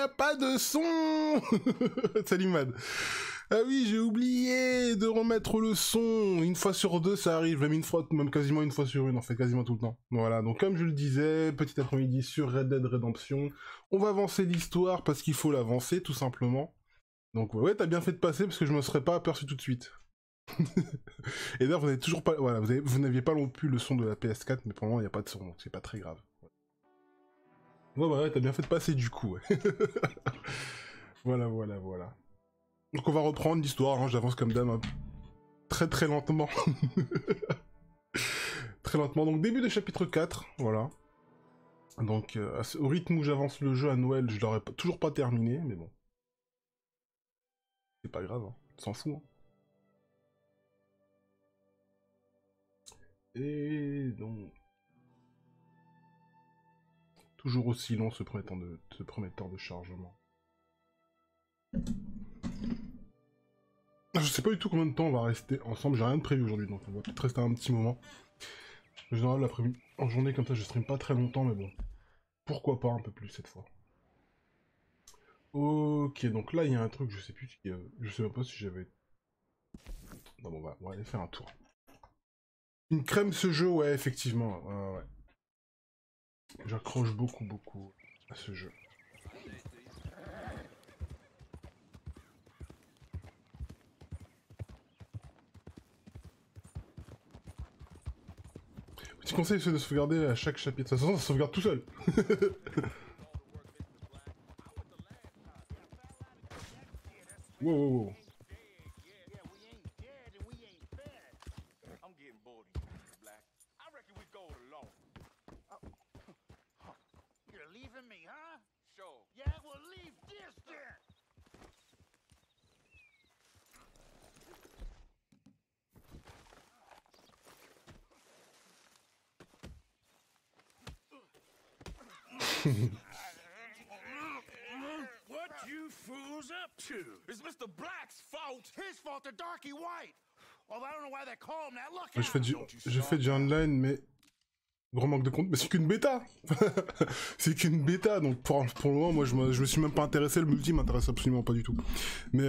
a pas de son. Salut Mad. Ah oui, j'ai oublié de remettre le son. Une fois sur deux, ça arrive. Même une fois, même quasiment une fois sur une, en fait, quasiment tout le temps. Voilà, donc comme je le disais, petit après-midi sur Red Dead Redemption. On va avancer l'histoire parce qu'il faut l'avancer, tout simplement. Donc ouais, t'as bien fait de passer parce que je me serais pas aperçu tout de suite. Et d'ailleurs, vous n'avez toujours pas... Voilà, vous n'aviez pas non plus le son de la PS4, mais pour le moment, il n'y a pas de son, donc c'est pas très grave. Ouais, t'as bien fait de passer du coup, ouais. Voilà. Donc on va reprendre l'histoire, hein, j'avance comme dame, hein. Très très lentement. Très lentement, donc début de chapitre 4, voilà. Donc au rythme où j'avance le jeu à Noël, je l'aurais toujours pas terminé, mais bon. C'est pas grave, hein. On s'en fout. Hein. Et donc... Toujours aussi long ce premier temps de chargement. Je sais pas du tout combien de temps on va rester ensemble, j'ai rien de prévu aujourd'hui, donc on va peut-être rester un petit moment. En général, l'après-midi, en journée comme ça, je stream pas très longtemps, mais bon. Pourquoi pas un peu plus cette fois. Ok, donc là, il y a un truc, je sais plus, je sais même pas si j'avais... Non, bon, on va aller faire un tour. Une crème ce jeu, ouais, effectivement, ouais. J'accroche beaucoup à ce jeu. Petit conseil, c'est de sauvegarder à chaque chapitre. De toute façon, ça sauvegarde tout seul. Wow. What you fools up to? It's Mr. Black's fault. His fault, the darky white. Well, I don't know why they call him that. Look out. Je fais du online, mais gros manque de compte. Mais c'est qu'une bêta. C'est qu'une bêta, donc pour le moment, moi, je me suis même pas intéressé. Le multi m'intéresse absolument pas du tout. Mais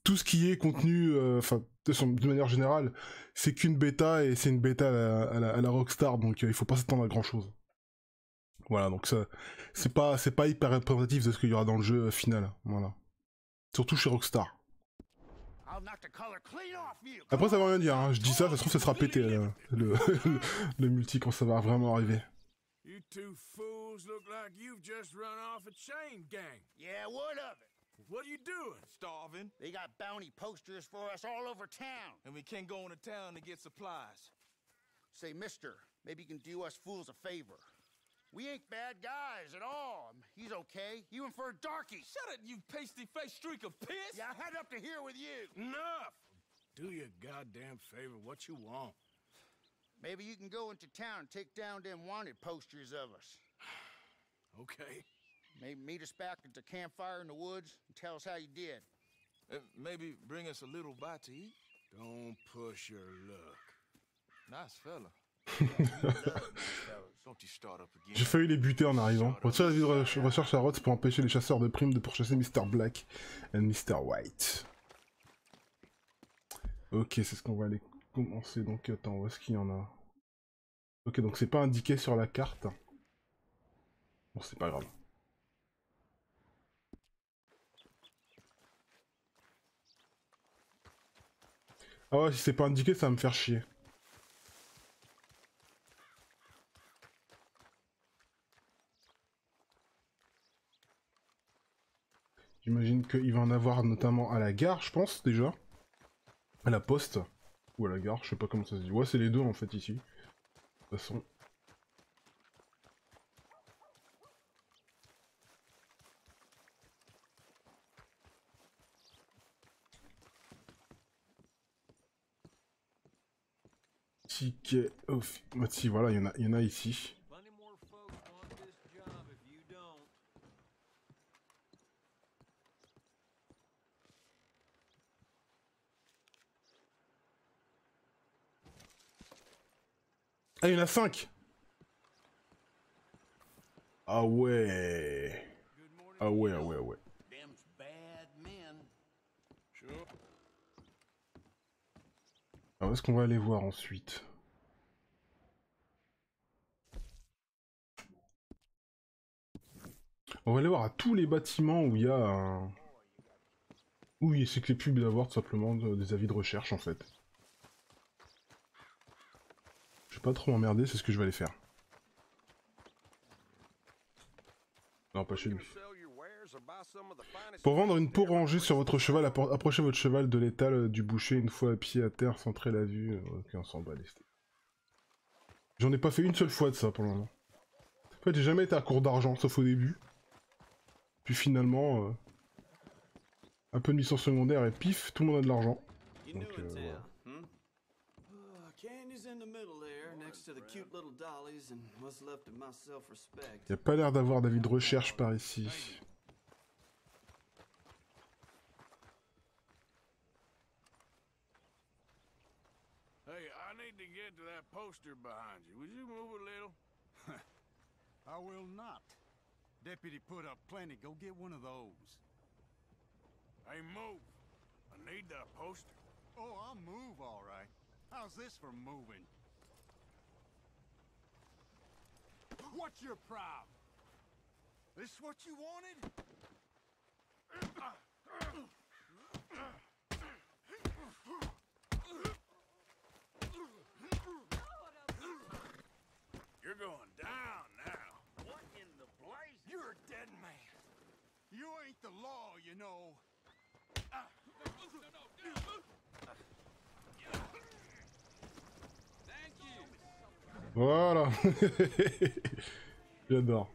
tout ce qui est contenu, de manière générale, c'est qu'une bêta et c'est une bêta à la Rockstar, donc il faut pas s'attendre à grand chose. Voilà, donc ça, c'est pas hyper représentatif de ce qu'il y aura dans le jeu final, voilà. Surtout chez Rockstar. Après, ça veut rien dire, hein. Je dis ça se trouve, ça sera pété, le multi, quand ça va vraiment arriver. You two fools look like you've just run off a chain gang. Yeah, what of it? What are you doing? Starving. They got bounty posters for us all over town. And we can't go into town to get supplies. Say, mister, maybe you can do us fools a favor. We ain't bad guys at all. He's okay. Even for a darky. Shut it, you pasty-faced streak of piss! Yeah, I had up to here with you. Enough! Do your goddamn favor what you want. Maybe you can go into town and take down them wanted posters of us. Okay. Maybe meet us back at the campfire in the woods and tell us how you did. Maybe bring us a little bite to eat. Don't push your luck. Nice fella. J'ai failli les buter en arrivant. Retire la vie de recherche à Rhodes pour empêcher les chasseurs de primes de pourchasser Mr. Black et Mr. White. Ok, c'est ce qu'on va aller commencer. Donc attends, où est-ce qu'il y en a? Ok, donc c'est pas indiqué sur la carte. Bon, c'est pas grave. Ah ouais, si c'est pas indiqué, ça va me faire chier. J'imagine qu'il va en avoir notamment à la gare, je pense, déjà. À la poste. Ou à la gare, je sais pas comment ça se dit. Ouais, c'est les deux, en fait, ici. De toute façon. Ticket off. Bah, si, voilà, il y en a ici. Ah, il y en a 5. Ah ouais. Ah ouais, ah ouais, ah ouais. Alors, où est-ce qu'on va aller voir ensuite? On va aller voir à tous les bâtiments où il y a un... Oui, c'est que les pubs d'avoir tout simplement des avis de recherche en fait. Je vais pas trop m'emmerder, c'est ce que je vais aller faire. Non, pas chez lui. Pour vendre une peau rangée sur votre cheval, approchez votre cheval de l'étal du boucher une fois à pied à terre, centrez la vue. Ok, on s'en bat les steaks. J'en ai pas fait une seule fois de ça pour le moment. En fait, j'ai jamais été à court d'argent, sauf au début. Puis finalement, un peu de mission secondaire et pif, tout le monde a de l'argent. Donc voilà. Y a pas l'air d'avoir d'avis de recherche par ici. Hey, I need to get to that poster behind you. Would you move a little? I will not. Deputy put up plenty. Go get one of those. Hey, move. I need that poster. Oh, I'll move, all right. How's this for moving? What's your problem? This what you wanted? You're going down now. What in the blaze? You're a dead man. You ain't the law, you know. Voilà. J'adore.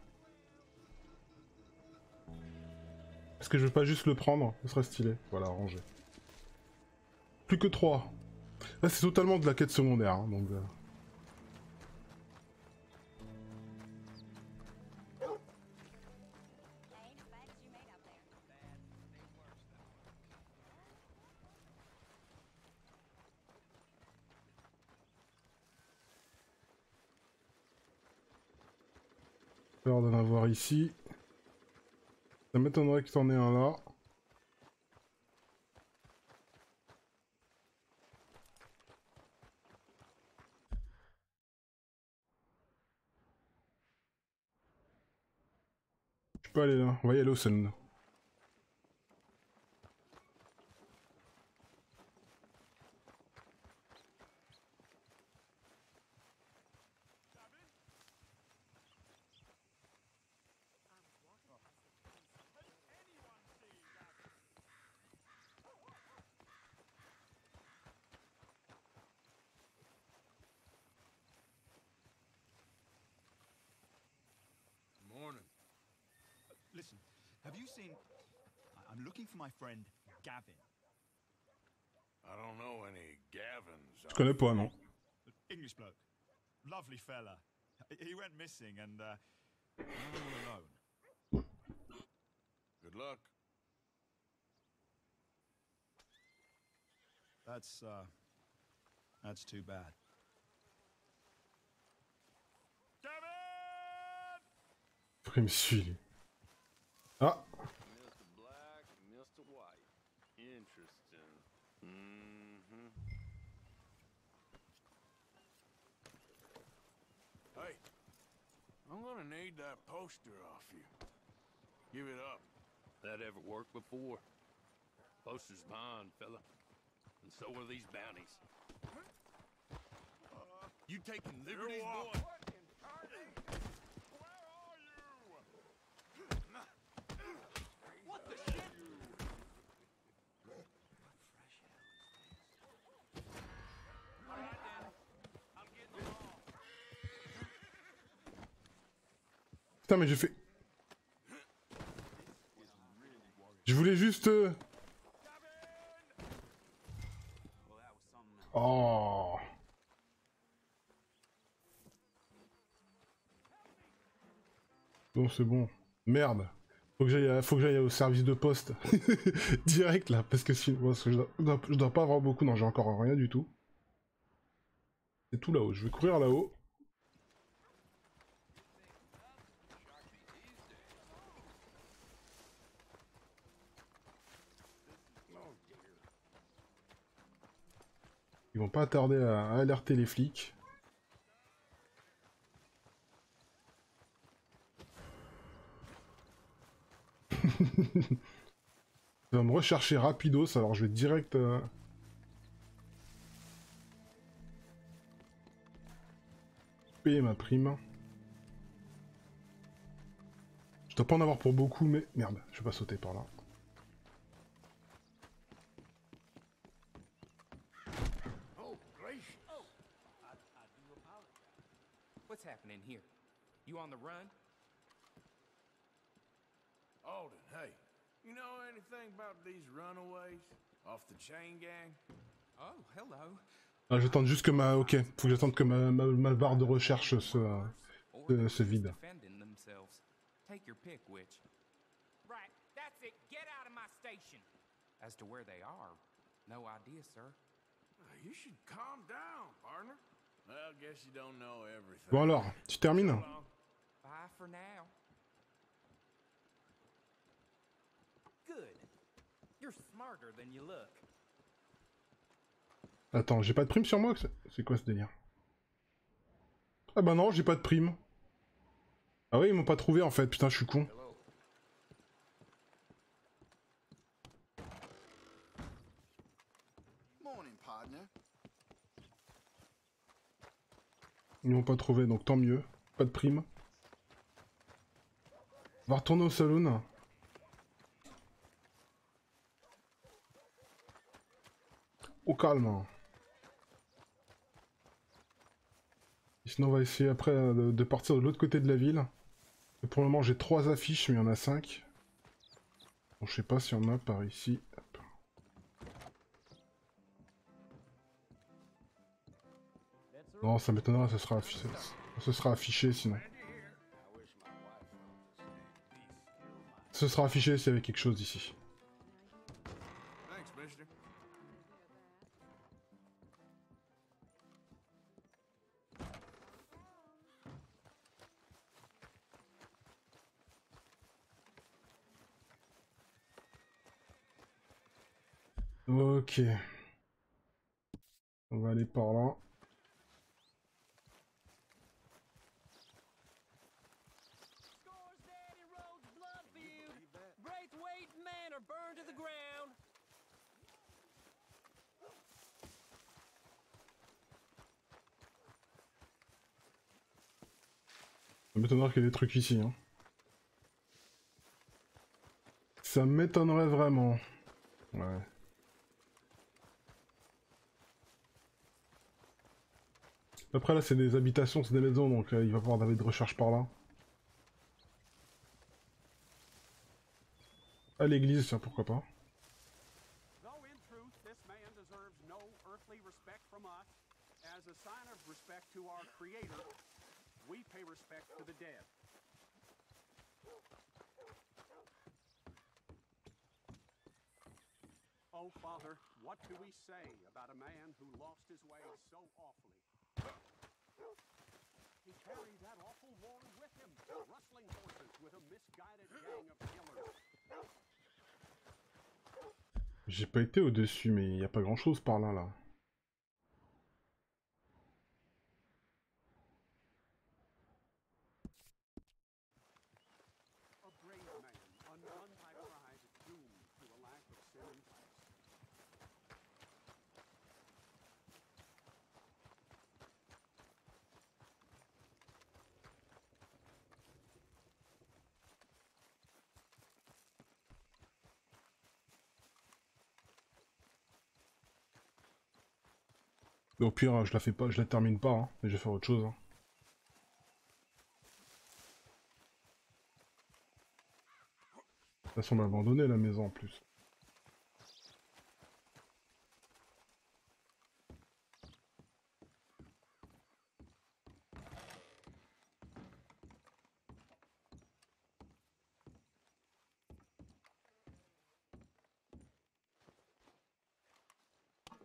Est-ce que je veux pas juste le prendre? Ce serait stylé. Voilà, rangé. Plus que 3. Là, c'est totalement de la quête secondaire, hein, donc... Peur d'en avoir ici. Ça m'étonnerait que t'en aies un là. Je peux aller là. On va y aller au sun. Morning. Listen, have you seen... I'm looking for my friend Gavin. I don't know any Gavins. Je connais pas, non. English bloke. Lovely fella. He went missing and I'm all alone. Good luck. That's too bad. Faut qu'il me suive. Ah! Mr. Black, Mr. White. Interesting. Hey, I'm gonna need that poster off you. Give it up. That ever worked before? Poster's mine, fella. And so are these bounties. You taking liberties, boy? What the shit? Putain, mais j'ai fait... Je voulais juste... Oh. Bon, c'est bon. Merde. Faut que j'aille au service de poste. Direct, là. Parce que sinon... Parce que je dois pas avoir beaucoup. Non, j'ai encore rien du tout. C'est tout là-haut. Je vais courir là-haut. Ils vont pas tarder à alerter les flics. Il va me rechercher rapidos, alors je vais direct... payer ma prime. Je dois pas en avoir pour beaucoup, mais... Merde, je vais pas sauter par là. Oh, gracious. Oh, I do apologize. What's happening here? You on the run? Alden, hey. You know anything about these runaways? Off the chain gang? Oh, hello. Ah, j'attends juste que ma... Ok, faut que j'attende que ma barre de recherche se vide. Defending themselves. Take your pick, which. Right, that's it. Get out of my station. As to where they are, no idea, sir. You should calm down, partner. Well, guess you don't know everything. Bon alors, tu termines? So long. Bye for now. Good. You're smarter than you look. Attends, j'ai pas de prime sur moi? C'est quoi ce délire? Ah bah non, j'ai pas de prime. Ah oui, ils m'ont pas trouvé en fait, putain, je suis con. Hello. Morning, partner. Ils m'ont pas trouvé, donc tant mieux. Pas de prime. On va retourner au saloon. Au calme. Et sinon, on va essayer après de partir de l'autre côté de la ville. Et pour le moment, j'ai 3 affiches, mais il y en a 5. Bon, je sais pas s'il y en a par ici. Hop. Non, ça m'étonnerait, ce sera affiché sinon. Ce sera affiché s'il y avait quelque chose ici. Thanks, mister. Ok. On va aller par là. Scores Daddy Road's blood feud. Braithwaite Manor burned to the ground. Ça m'étonnerait qu'il y ait des trucs ici. Hein. Ça m'étonnerait vraiment. Ouais. Après là c'est des habitations, c'est des maisons, donc il va y avoir des recherches par là. À l'église, tiens, pourquoi pas. Though in truth this man deserves no earthly respect from us, as a sign of respect to our Creator, we pay respect to the dead. Oh, Father, what do we say about a man who lost his way so awfully? He carried that awful warrant with him, rustling horses with a misguided gang of killers. J'ai pas été au-dessus, mais il n'y a pas grand-chose par là, là. A brave man, undone by pride, doomed to a lack of sin and vice. Au pire, je la fais pas, je la termine pas, hein, et je vais faire autre chose. Hein. De toute façon, on m'a abandonné la maison en plus.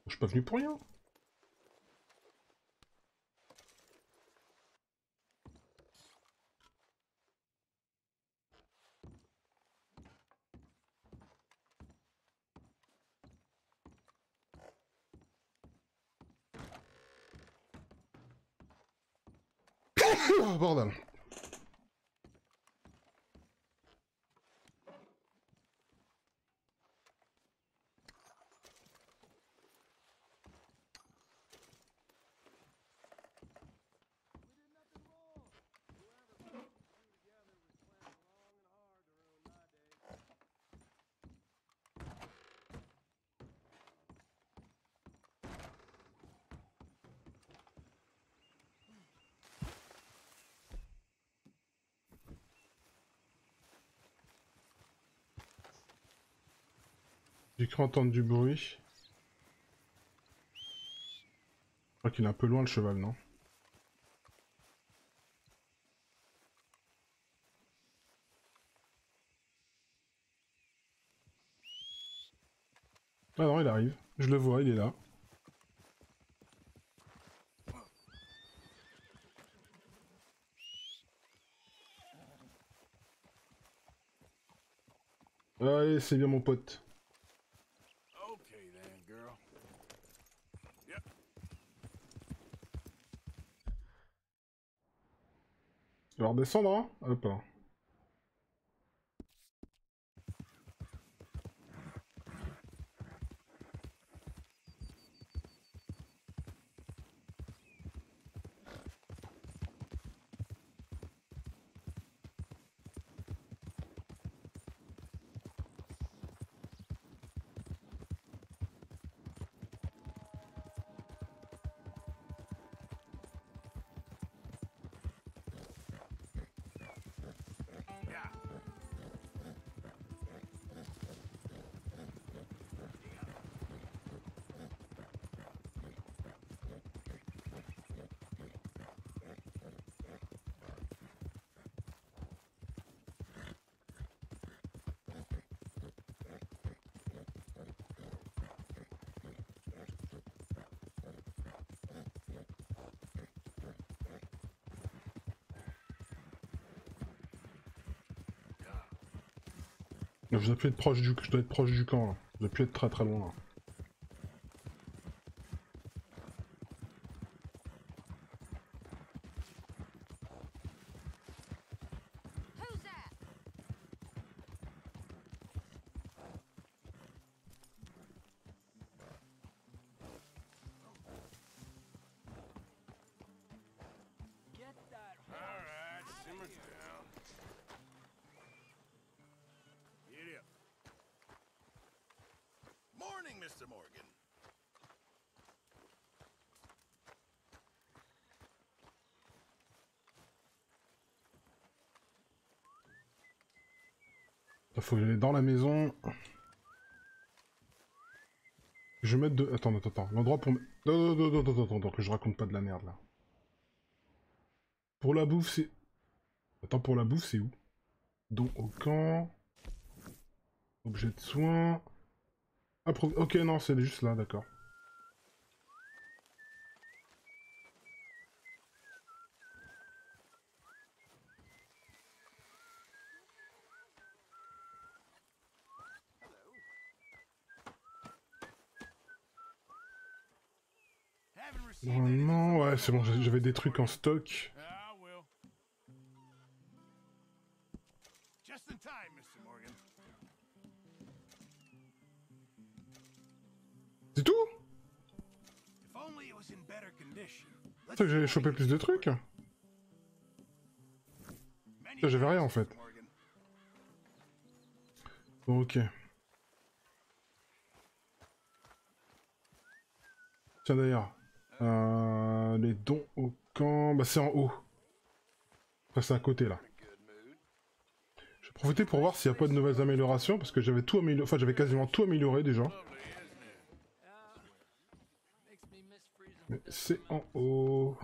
Je suis pas venu pour rien. Oh, bordel. J'ai cru entendre du bruit. Je crois qu'il est un peu loin le cheval, non? Ah non, il arrive. Je le vois, il est là. Allez, c'est bien mon pote. Okay then, girl. Yep. Je vais redescendre, hein? Hop là. Je dois plus être proche du, je dois être proche du camp là. Je dois plus être très loin là. Alright, simmer down. Giddy up. Morning, Mr. Morgan. Il faut que j'aille dans la maison. Je vais mettre de... Attends. L'endroit pour... Attends, que je raconte pas de la merde là. Pour la bouffe, c'est... Attends, pour la bouffe, c'est où? Don au camp... Objet de soin... Ok, non, c'est juste là, d'accord. Normalement, ouais, c'est bon, j'avais des trucs en stock. Ah, well. Just in time, Mr. Morgan. C'est tout? If only it was in better condition. C'est que j'allais choper plus de trucs. Ça, j'avais rien en fait. Bon, ok. Tiens d'ailleurs, les dons au camp, bah c'est en haut. Enfin c'est à côté là. Je vais profiter pour voir s'il n'y a pas de nouvelles améliorations parce que j'avais tout amélioré, enfin j'avais quasiment tout amélioré déjà. Mais c'est en haut.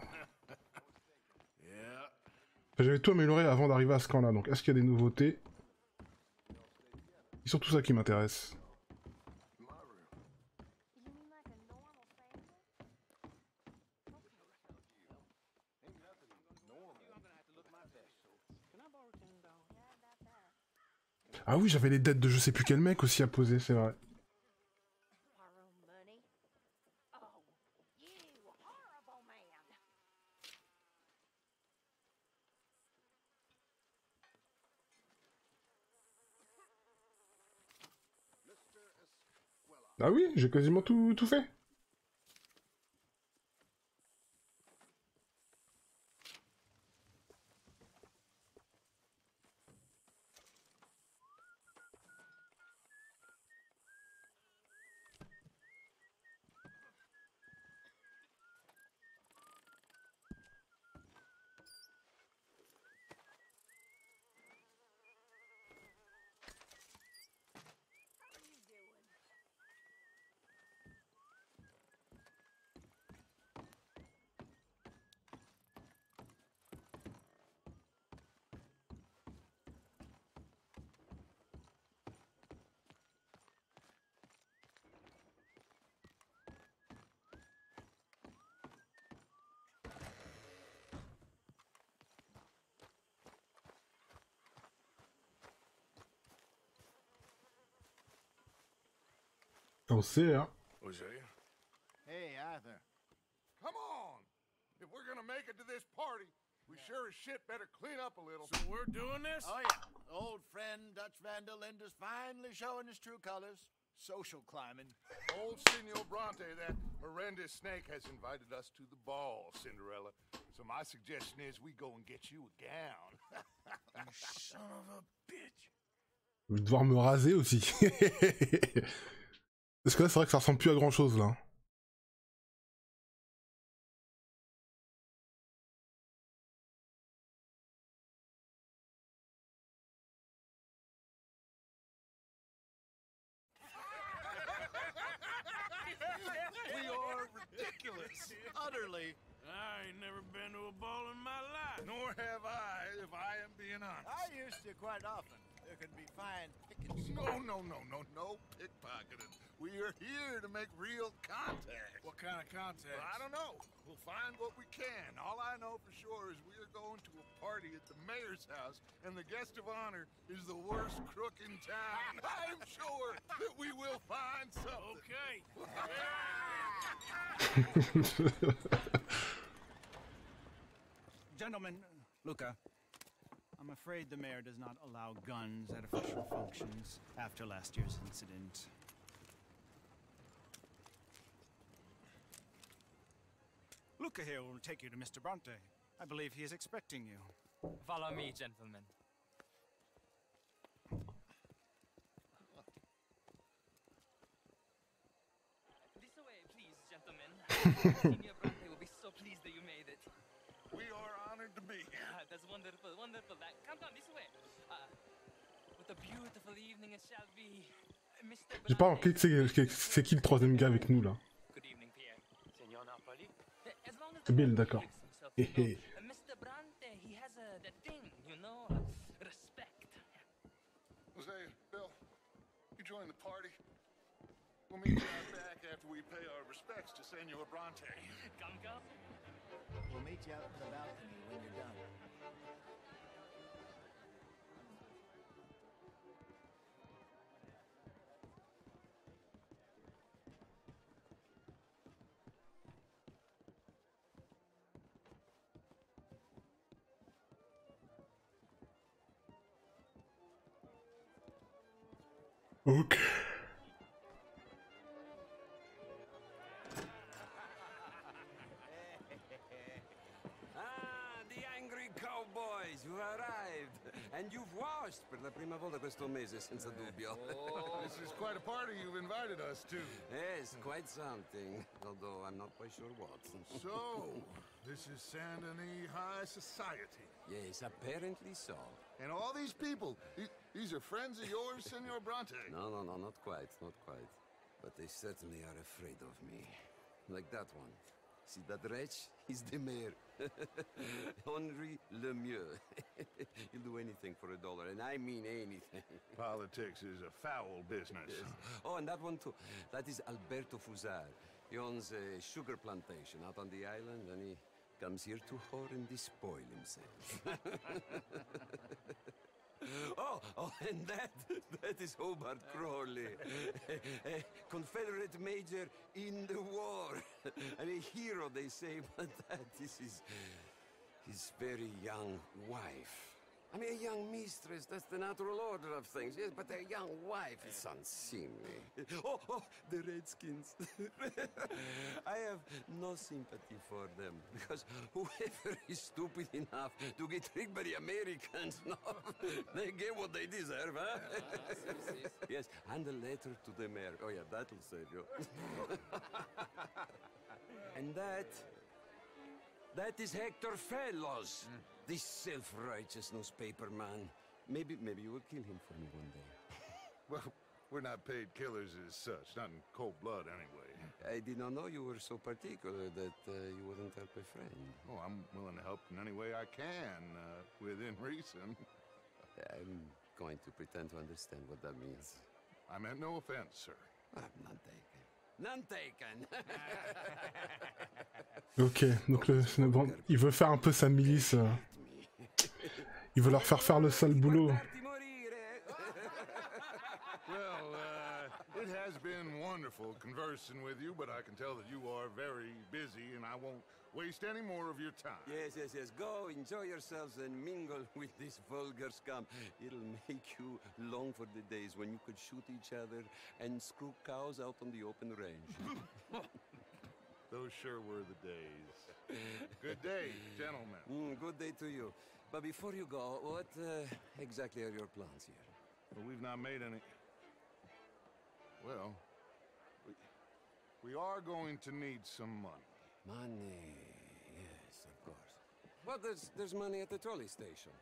Enfin, j'avais tout amélioré avant d'arriver à ce camp là, donc est-ce qu'il y a des nouveautés? C'est surtout ça qui m'intéresse. Ah oui, j'avais les dettes de je sais plus quel mec aussi à poser, c'est vrai. Ah oui, j'ai quasiment tout fait. On sait, hein. Hosea? Hey, Arthur. Come on! If we're gonna make it to this party, we sure as shit better clean up a little. So we're doing this? Oh, yeah. Old friend Dutch Van der Linde's finally showing his true colors. Social climbing. Old Signor Bronte, that horrendous snake, has invited us to the ball, Cinderella. So my suggestion is we go and get you a gown. You son of a bitch. Je vais devoir me raser aussi. Parce que là, c'est vrai que ça ressemble plus à grand chose là. We are ridiculous. Utterly. I ain't never been to a ball in my life. Nor have I, if I am being honest. I used to quite often. There can be fine pickings. No pickpocketing. We are here to make real contact. What kind of contact? Well, I don't know. We'll find what we can. All I know for sure is we are going to a party at the mayor's house, and the guest of honor is the worst crook in town. I'm sure that we will find something. Okay. Gentlemen, Luca, I'm afraid the mayor does not allow guns at official functions after last year's incident. Luca here will take you to Mr. Bronte. I believe he is expecting you. Follow me, gentlemen. This way, please, gentlemen. Signor Bronte will be so pleased that you made it. We are honored to be here. That's wonderful, wonderful. Come this way. What a beautiful evening it shall be. Mr. J'ai pas remarqué que c'est qui le troisième gars avec nous là. Good evening, Pierre. Signor Napoli. C'est Bill, d'accord. Hé. Mr. Bronte, he has that thing, you know, respect. Hosea, Bill, you join the party. We'll meet you out back after we pay our respects to Senor Bronte. Come. We'll meet you out in the balcony when you're done. Ok. The angry cowboys, you've arrived. And you've washed per la prima volta questo mese, senza dubbio. This is quite a party you've invited us to. Yes, quite something. Although I'm not quite sure what. So, this is Saint Denis High Society. Yes, apparently so. And all these people, these are friends of yours, Senor Bronte? No, not quite, not quite. But they certainly are afraid of me. Like that one. See that wretch? He's the mayor. Henri Lemieux. He'll do anything for $1, and I mean anything. Politics is a foul business. Yes. Oh, and that one too. That is Alberto Fusar. He owns a sugar plantation out on the island, and he comes here to whore and despoil himself. Oh, and that is Hobart Crawley, a Confederate major in the war, and a hero, they say, but that is his very young wife. I mean, a young mistress, that's the natural order of things, yes, but a young wife is unseemly. Oh, the Redskins. I have no sympathy for them, because whoever is stupid enough to get tricked by the Americans, no, they get what they deserve, huh? Yes, and a letter to the mayor. Oh, yeah, that'll save you. And that is Hector Fellows. This self-righteous newspaper man. Maybe you will kill him for me one day. Well, we're not paid killers as such, not in cold blood anyway. I did not know you were so particular that you wouldn't help a friend. Oh, I'm willing to help in any way I can, within reason. I'm going to pretend to understand what that means. I meant no offense, sir. None taken. None taken. Ok, donc bon, il veut faire un peu sa milice. Il veut leur faire le sale boulot. Well, it has been wonderful conversing with you, but I can tell that you are very busy, and I won't waste any more of your time. Yes. Go, enjoy yourselves, and mingle with this vulgar scum. It'll make you long for the days when you could shoot each other and screw cows out on the open range. Those sure were the days. Good day, gentlemen. Good day to you. But before you go, what exactly are your plans here? Well, we've not made any... Well, we are going to need some money. Money, yes, of course. Well, there's money at the trolley station.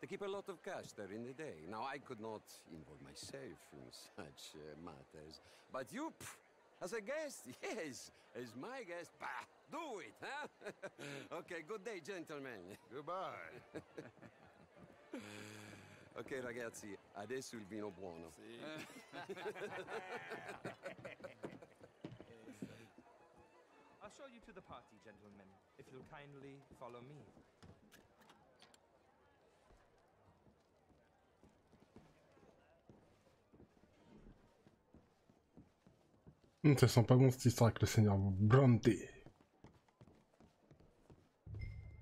They keep a lot of cash there in the day. Now, I could not involve myself in such matters. But you, as a guest, yes, as my guest, bah, do it, huh? Okay, good day, gentlemen. Goodbye. Ok, ragazzi, adesso il vino buono. Sì. I'll show you to the party, gentlemen, if you'll kindly follow me. Ça sent pas bon cette histoire avec le seigneur Bronte.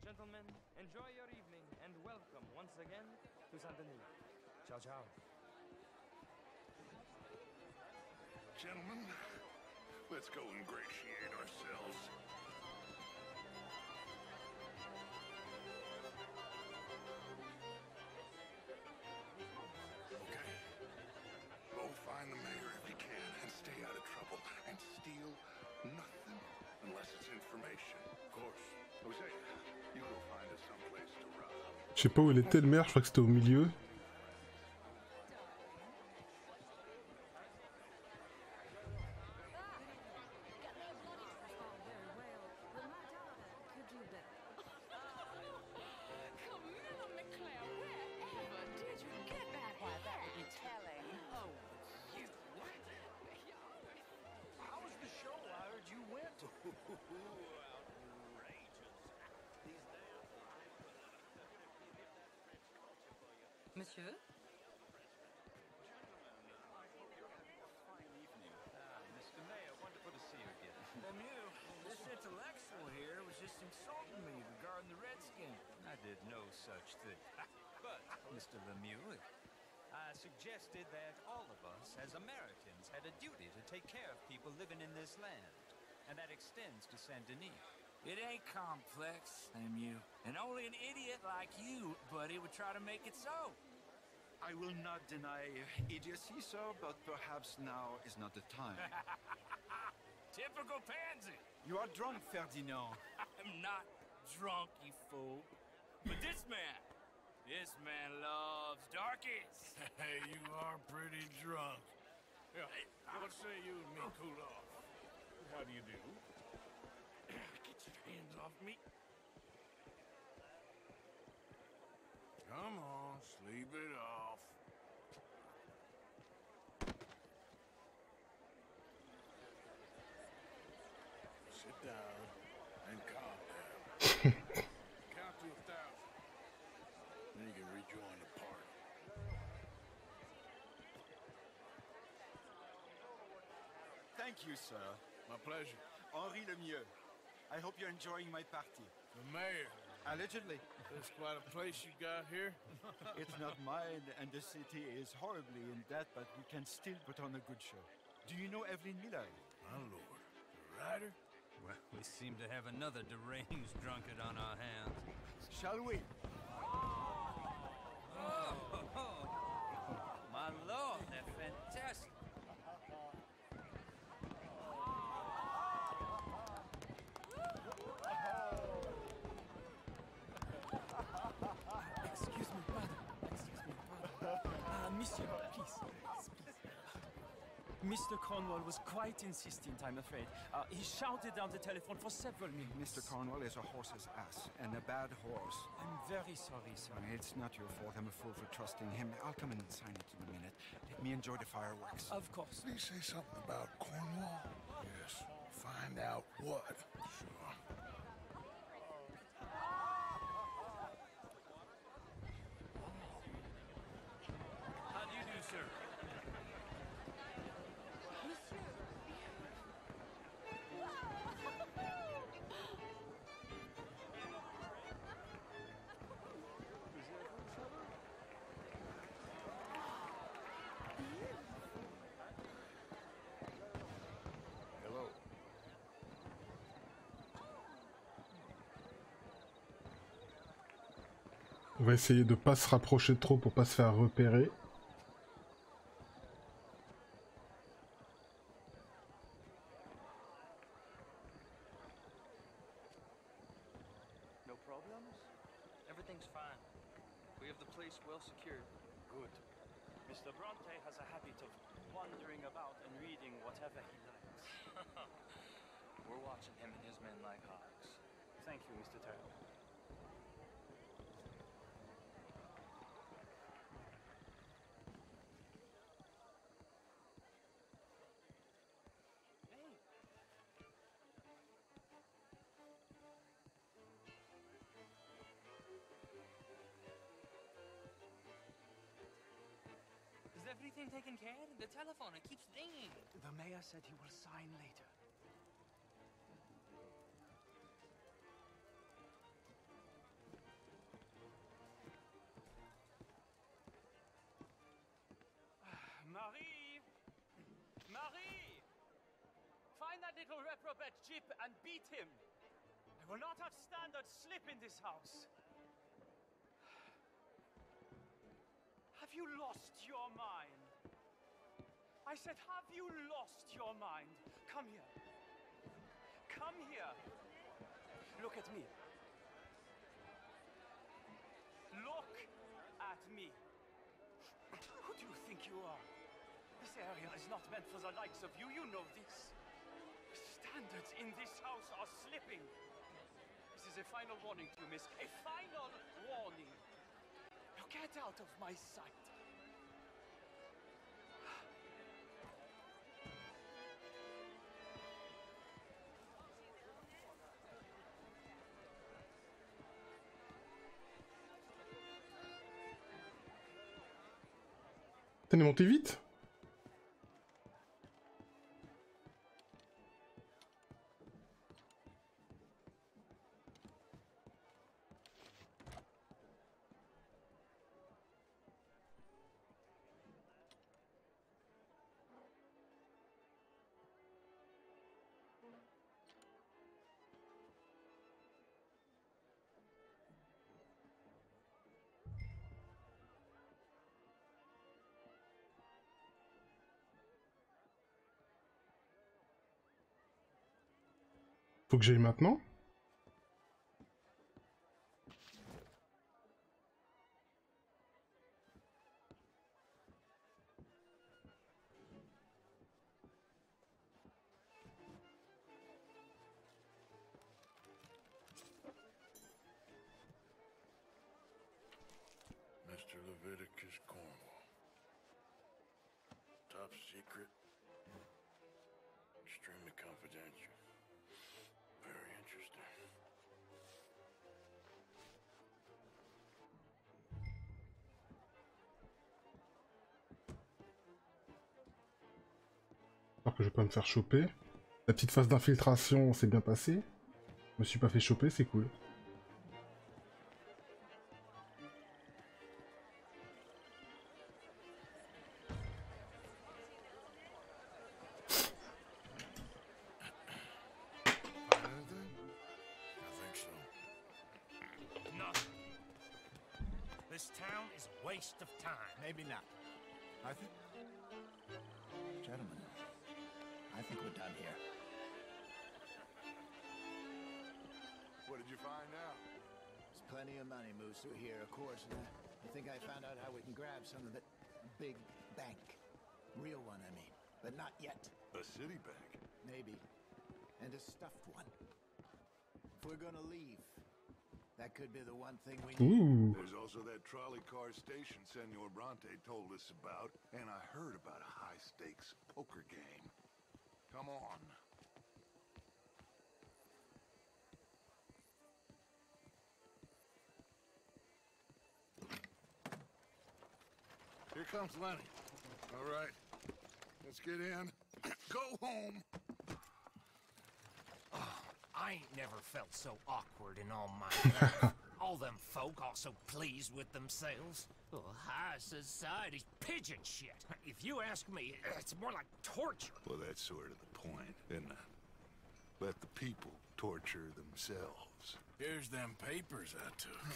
Gentlemen, enjoy your evening and welcome once again to Saint-Denis. Ciao, ciao. Gentlemen, let's go ingratiate ourselves. Okay. Go find the mayor if you can and stay out of trouble and steal nothing unless it's information. Of course. Jose, you go find us someplace to rob. Je sais pas où elle était le maire, je crois que c'était au milieu. Monsieur? Mr. Mayor, wonderful to see you again. Lemieux, this intellectual here was just insulting me regarding the Redskins. I did no such thing. But, Mr. Lemieux, I suggested that all of us, as Americans, had a duty to take care of people living in this land. And that extends to Saint-Denis. It ain't complex, Lemieux. And only an idiot like you, buddy, would try to make it so. I will not deny idiocy, sir, but perhaps now is not the time. Typical pansy. You are drunk, Ferdinand. I'm not drunk, you fool. But this man loves darkies. Hey, you are pretty drunk. Yeah, what say you and me cool off? How do you do? Get your hands off me. Come on, sleep it off. Sit down and calm down. Count to 1,000. Then you can rejoin the party. Thank you, sir. My pleasure. Henri Lemieux. I hope you're enjoying my party. The mayor. Allegedly. That's quite a place you got here. It's not mine, and the city is horribly in debt, but we can still put on a good show. Do you know Evelyn Miller? My lord. The writer? Well, we seem to have another deranged drunkard on our hands. Shall we? My lord, they're fantastic. Excuse me, pardon. Monsieur, please. Mr. Cornwall was quite insistent, I'm afraid. He shouted down the telephone for several minutes. Mr. Cornwall is a horse's ass, and a bad horse. I'm very sorry, sir. It's not your fault. I'm a fool for trusting him. I'll come and sign it in a minute. Let me enjoy the fireworks. Of course. Did he say something about Cornwall? Yes. Find out what. Sure. How do you do, sir? Hello. On va essayer de pas se rapprocher trop pour pas se faire repérer. No problems? Everything's fine. We have the place well secured. Good. Mr. Bronte has a habit of wandering about and reading whatever he likes. We're watching him and his men like hawks. Thank you, Mr. Terrell. Is everything taken care of? The telephone, it keeps ringing. The mayor said he will sign later. Marie! Marie! Find that little reprobate Jip and beat him. I will not have standard slip in this house. Have you lost your mind? I said, have you lost your mind? Come here. Come here. Look at me. Look at me. Who do you think you are? This area is not meant for the likes of you. You know this. Standards in this house are slipping. This is a final warning to you, miss. A final warning. Now get out of my sight. T'es monté vite? Faut que j'aille maintenant? Mr. Leviticus Cornwall. Top secret. Extremely confidential. Very interesting. J'espère que je vais pas me faire choper. La petite phase d'infiltration s'est bien passée. Je me suis pas fait choper, c'est cool. town is a waste of time. Maybe not. I think... Gentlemen, I think we're done here. What did you find out? There's plenty of money moves through here, of course, and I think I found out how we can grab some of it. Big bank. Real one, I mean. But not yet. A city bank? Maybe. And a stuffed one. If we're gonna leave, that could be the one thing we need. There's also that trolley car station Senor Bronte told us about, and I heard about a high-stakes poker game. Come on. Here comes Lenny. All right, let's get in. Go home. Oh, I ain't never felt so awkward in all my life. All them folk all so pleased with themselves. Oh, high society's pigeon shit. If you ask me, it's more like torture. Well, that's sort of the point, isn't it? Let the people torture themselves. Here's them papers I took.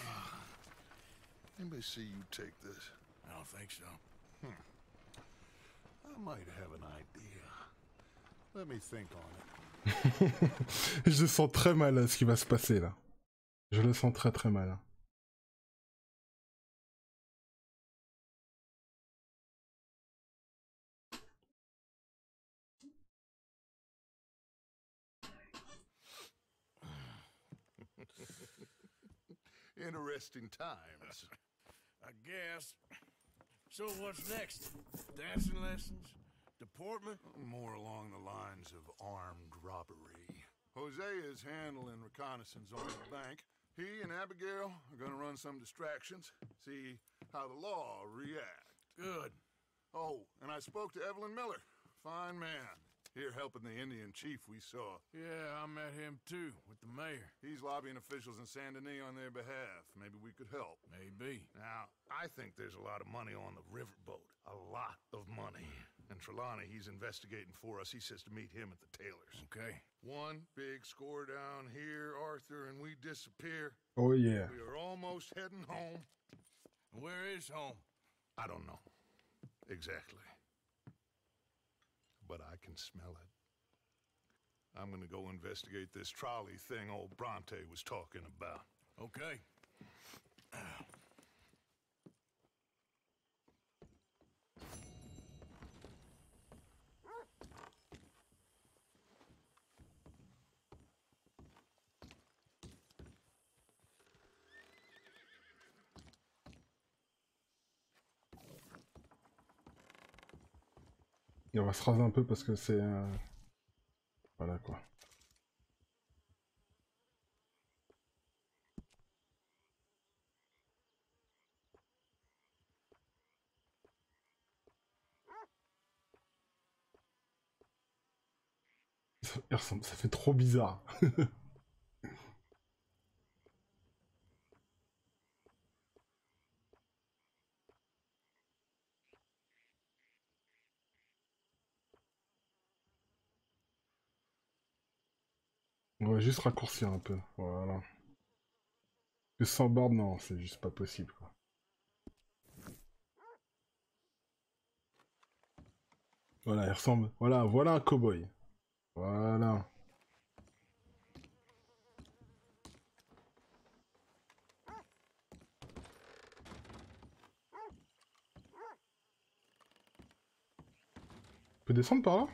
Anybody see you take this? I don't think so. I might have an idea. Let me think on it. Je sens très mal ce qui va se passer là. Je le sens très très mal. Interesting times. I guess. So what's next? Dancing lessons? Deportment? More along the lines of armed robbery. Jose is handling reconnaissance on the bank. He and Abigail are gonna run some distractions, see how the law react. Good. Oh, and I spoke to Evelyn Miller. Fine man. Here helping the Indian chief we saw. Yeah, I met him too, with the mayor. He's lobbying officials in Saint Denis on their behalf. Maybe we could help. Maybe. Now, I think there's a lot of money on the riverboat. A lot of money. And Trelawney, he's investigating for us. He says to meet him at the Taylors. Okay. One big score down here, Arthur, and we disappear. Oh yeah. We are almost heading home. Where is home? I don't know. Exactly. But I can smell it. I'm gonna go investigate this trolley thing old Bronte was talking about. Okay. Et on va se raser un peu parce que c'est... Voilà quoi. Ça fait trop bizarre. On va juste raccourcir un peu, voilà. Que sans barbe, non, c'est juste pas possible, quoi. Voilà, il ressemble... Voilà, voilà un cowboy. Voilà. On peut descendre par là?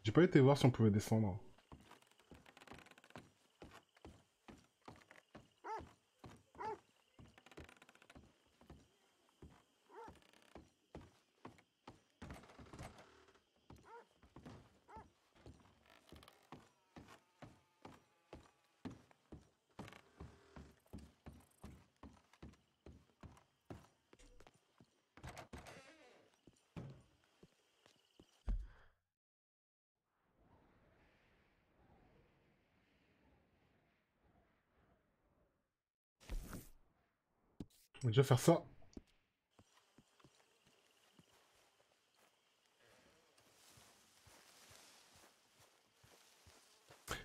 J'ai pas été voir si on pouvait descendre. On va déjà faire ça.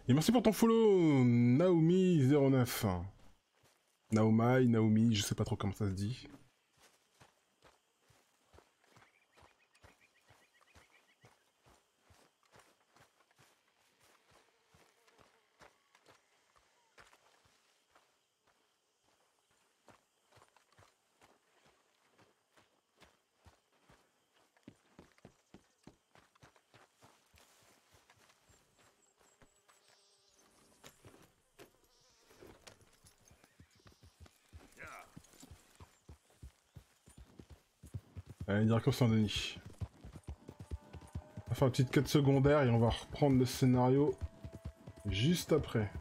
Et merci pour ton follow, Naomi09. Naomai, Naomi, je sais pas trop comment ça se dit. Allez, direction Saint-Denis. On va faire une petite quête secondaire et on va reprendre le scénario juste après.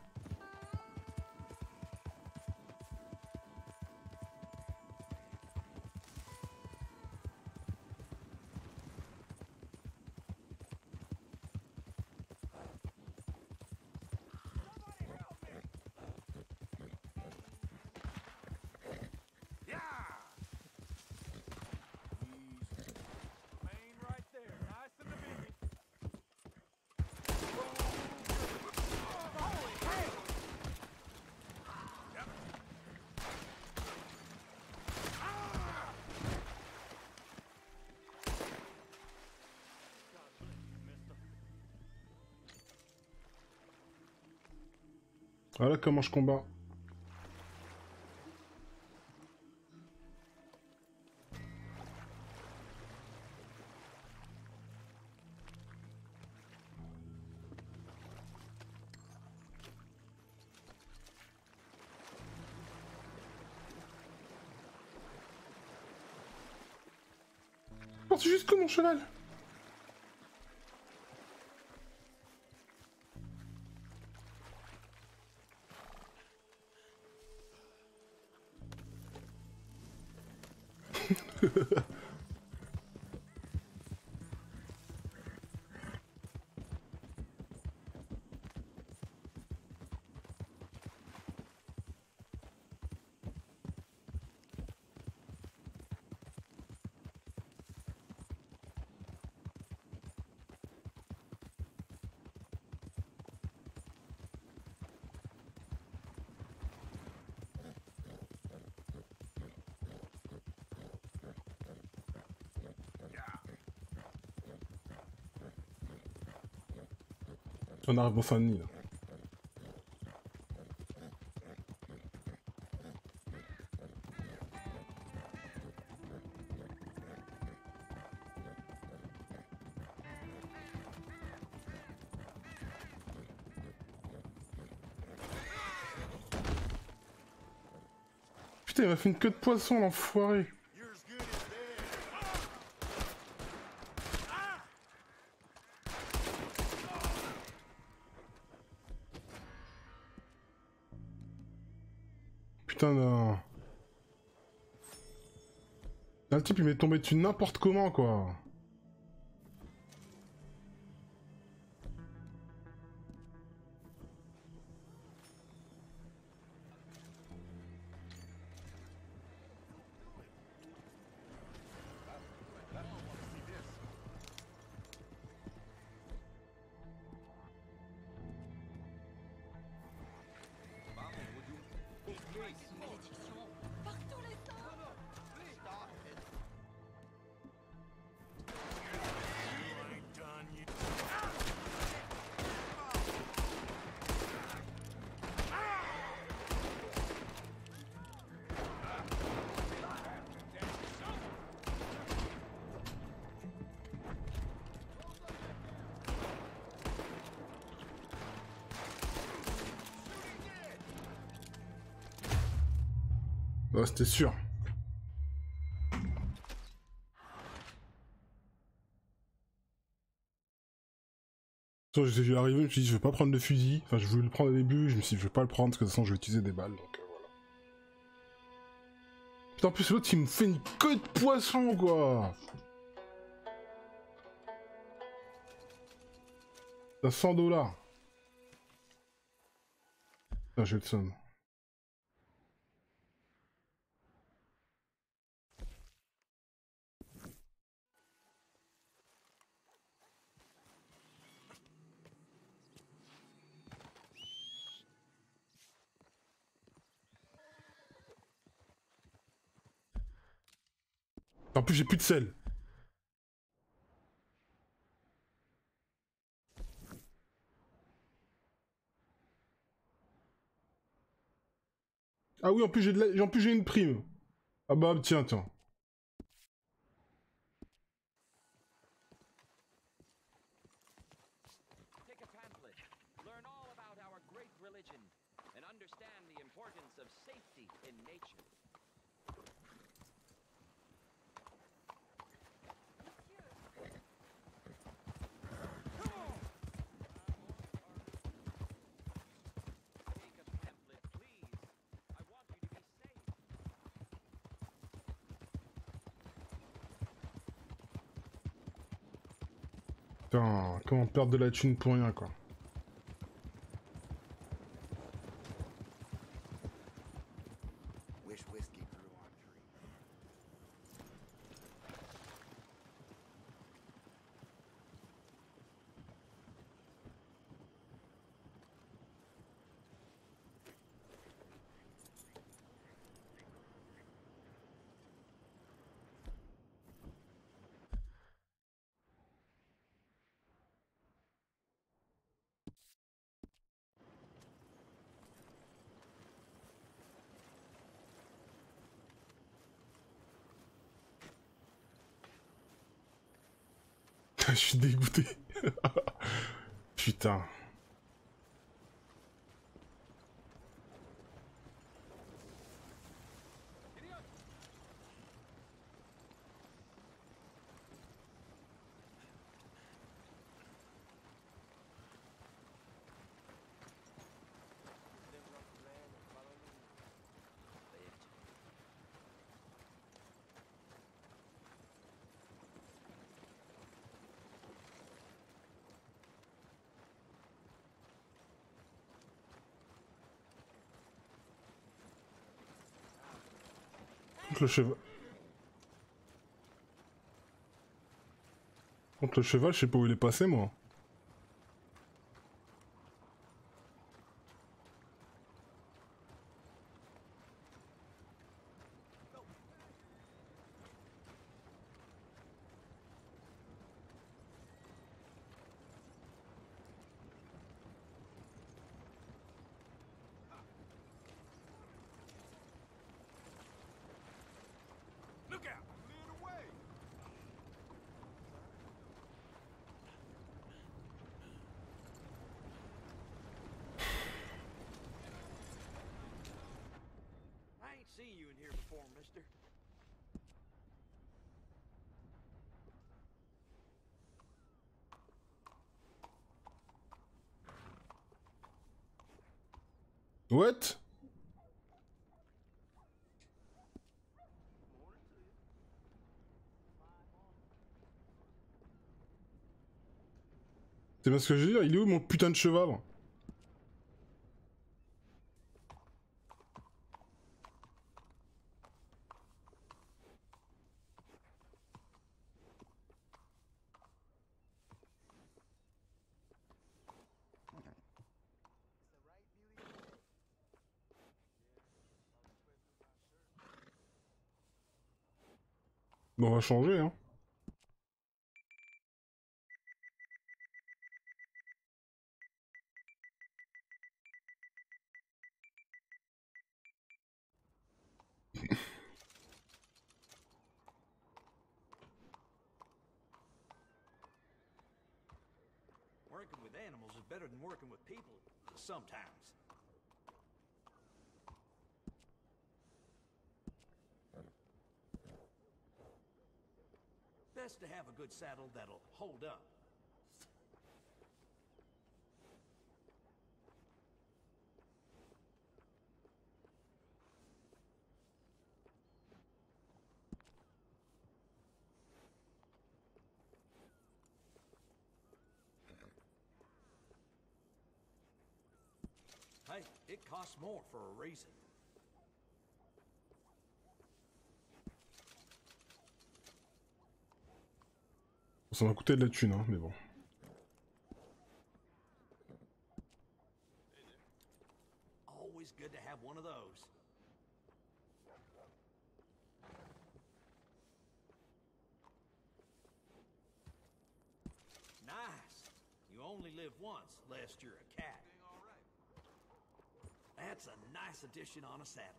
Voilà comment je combats. Oh, c'est juste comme mon cheval. On arrive au Saint-Denis là. Putain, il m'a fait une queue de poisson, l'enfoiré. Putain, non. Là, le type, il m'est tombé dessus n'importe comment, quoi. Ouais, c'était sûr. J'ai vu arriver, je me suis dit je vais pas prendre le fusil. Enfin, je voulais le prendre au début, je me suis dit je vais pas le prendre parce que de toute façon je vais utiliser des balles, donc voilà. Putain, en plus l'autre il me fait une queue de poisson, quoi. T'as 100 $. Putain, j'ai le somme. En plus j'ai plus de sel. Ah oui, en plus j'ai une prime. Ah bah tiens, tiens. Take a pamphlet. Learn all about our great religion and understand the importance of safety in nature. Putain, comment perdre de la thune pour rien, quoi. Wish whiskey grew on trees. Je suis dégoûté. Putain. Le cheval. Contre le cheval, je sais pas où il est passé, moi. Look out! Clear the way! I ain't seen you in here before, mister. What? C'est bien ce que je veux dire, il est où mon putain de cheval? Bon, on va changer, hein. Working with animals is better than working with people, sometimes. Best to have a good saddle that'll hold up. Hey, it costs more for a reason. Ça m'a coûté de la thune, hein, mais bon. Always good to have one of those. Nice. You only live once, lest you're a cat. That's a nice addition on a saddle.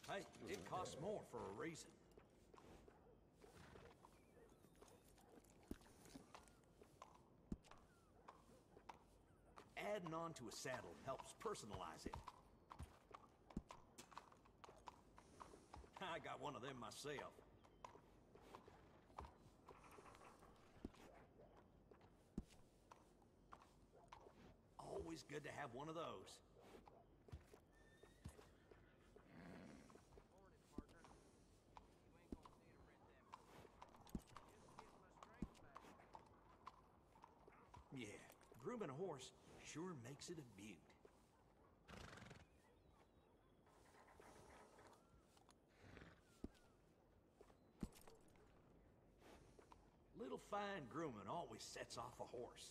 Hey, it costs more for a reason. Adding on to a saddle helps personalize it. I got one of them myself. Always good to have one of those. grooming a horse sure makes it a beaut. Little fine grooming always sets off a horse.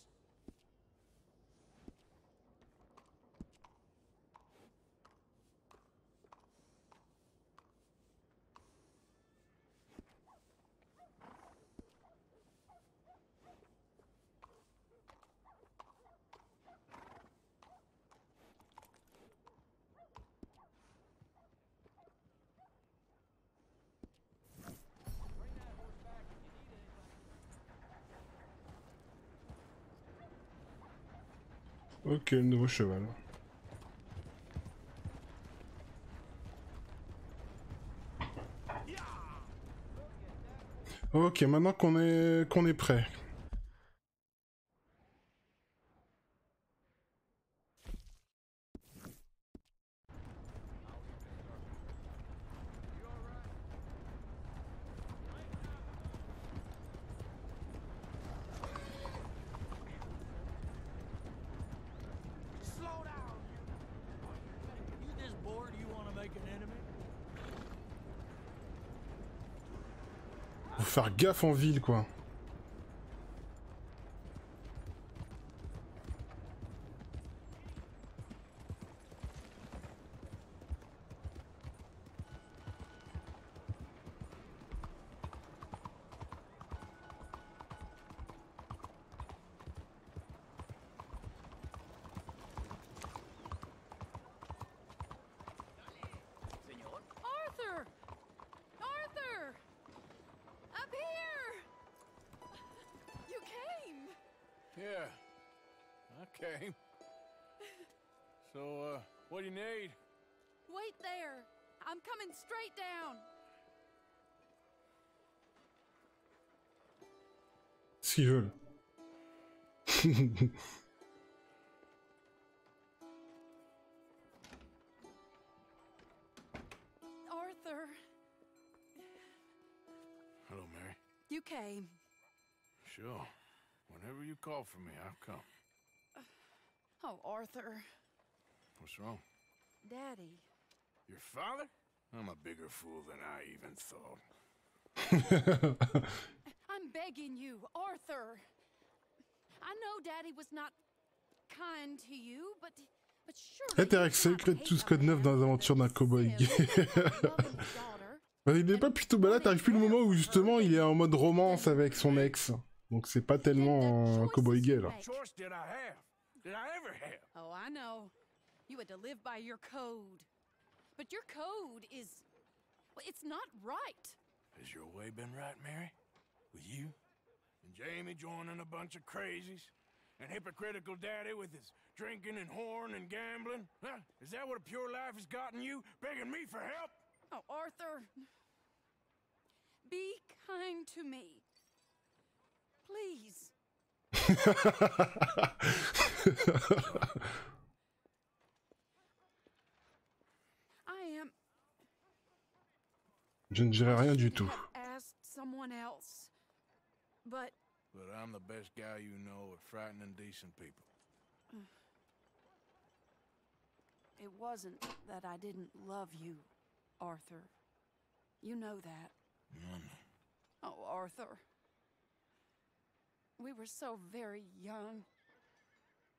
Ok, le nouveau cheval. Ok, maintenant qu'on est prêt. Faut faire gaffe en ville, quoi. Yeah, I came. So, what do you need? Wait there. I'm coming straight down. S'ils veulent. Arthur. Hello, Mary. You came. Sure. Whenever you call for me, I'll come. Oh, Arthur. What's wrong? Daddy. Your father? I'm a bigger fool than I even thought. I'm begging you, Arthur. I know Daddy was not kind to you, but surely... Interact secret, tout ce code neuf dans les aventures d'un cowboy gay. Il n'est pas plutôt balade, t'arrives plus le moment où justement il est en mode romance avec son ex. Donc c'est pas tellement un cowboy gay là. Oh, I know. You had to live by your code. But your code is... well, it's not right. Has your way been right, Mary? With you? And Jamie joining a bunch of crazies? And hypocritical daddy with his drinking and whoring and gambling? Huh? Is that what a pure life has gotten you? Begging me for help? Oh, Arthur. Be kind to me. Please. I am... Je ne dirai rien du tout. Asked someone else, but I'm the best guy you know at frightening decent people. It wasn't that I didn't love you, Arthur. You know that. Oh, Arthur. We were so very young.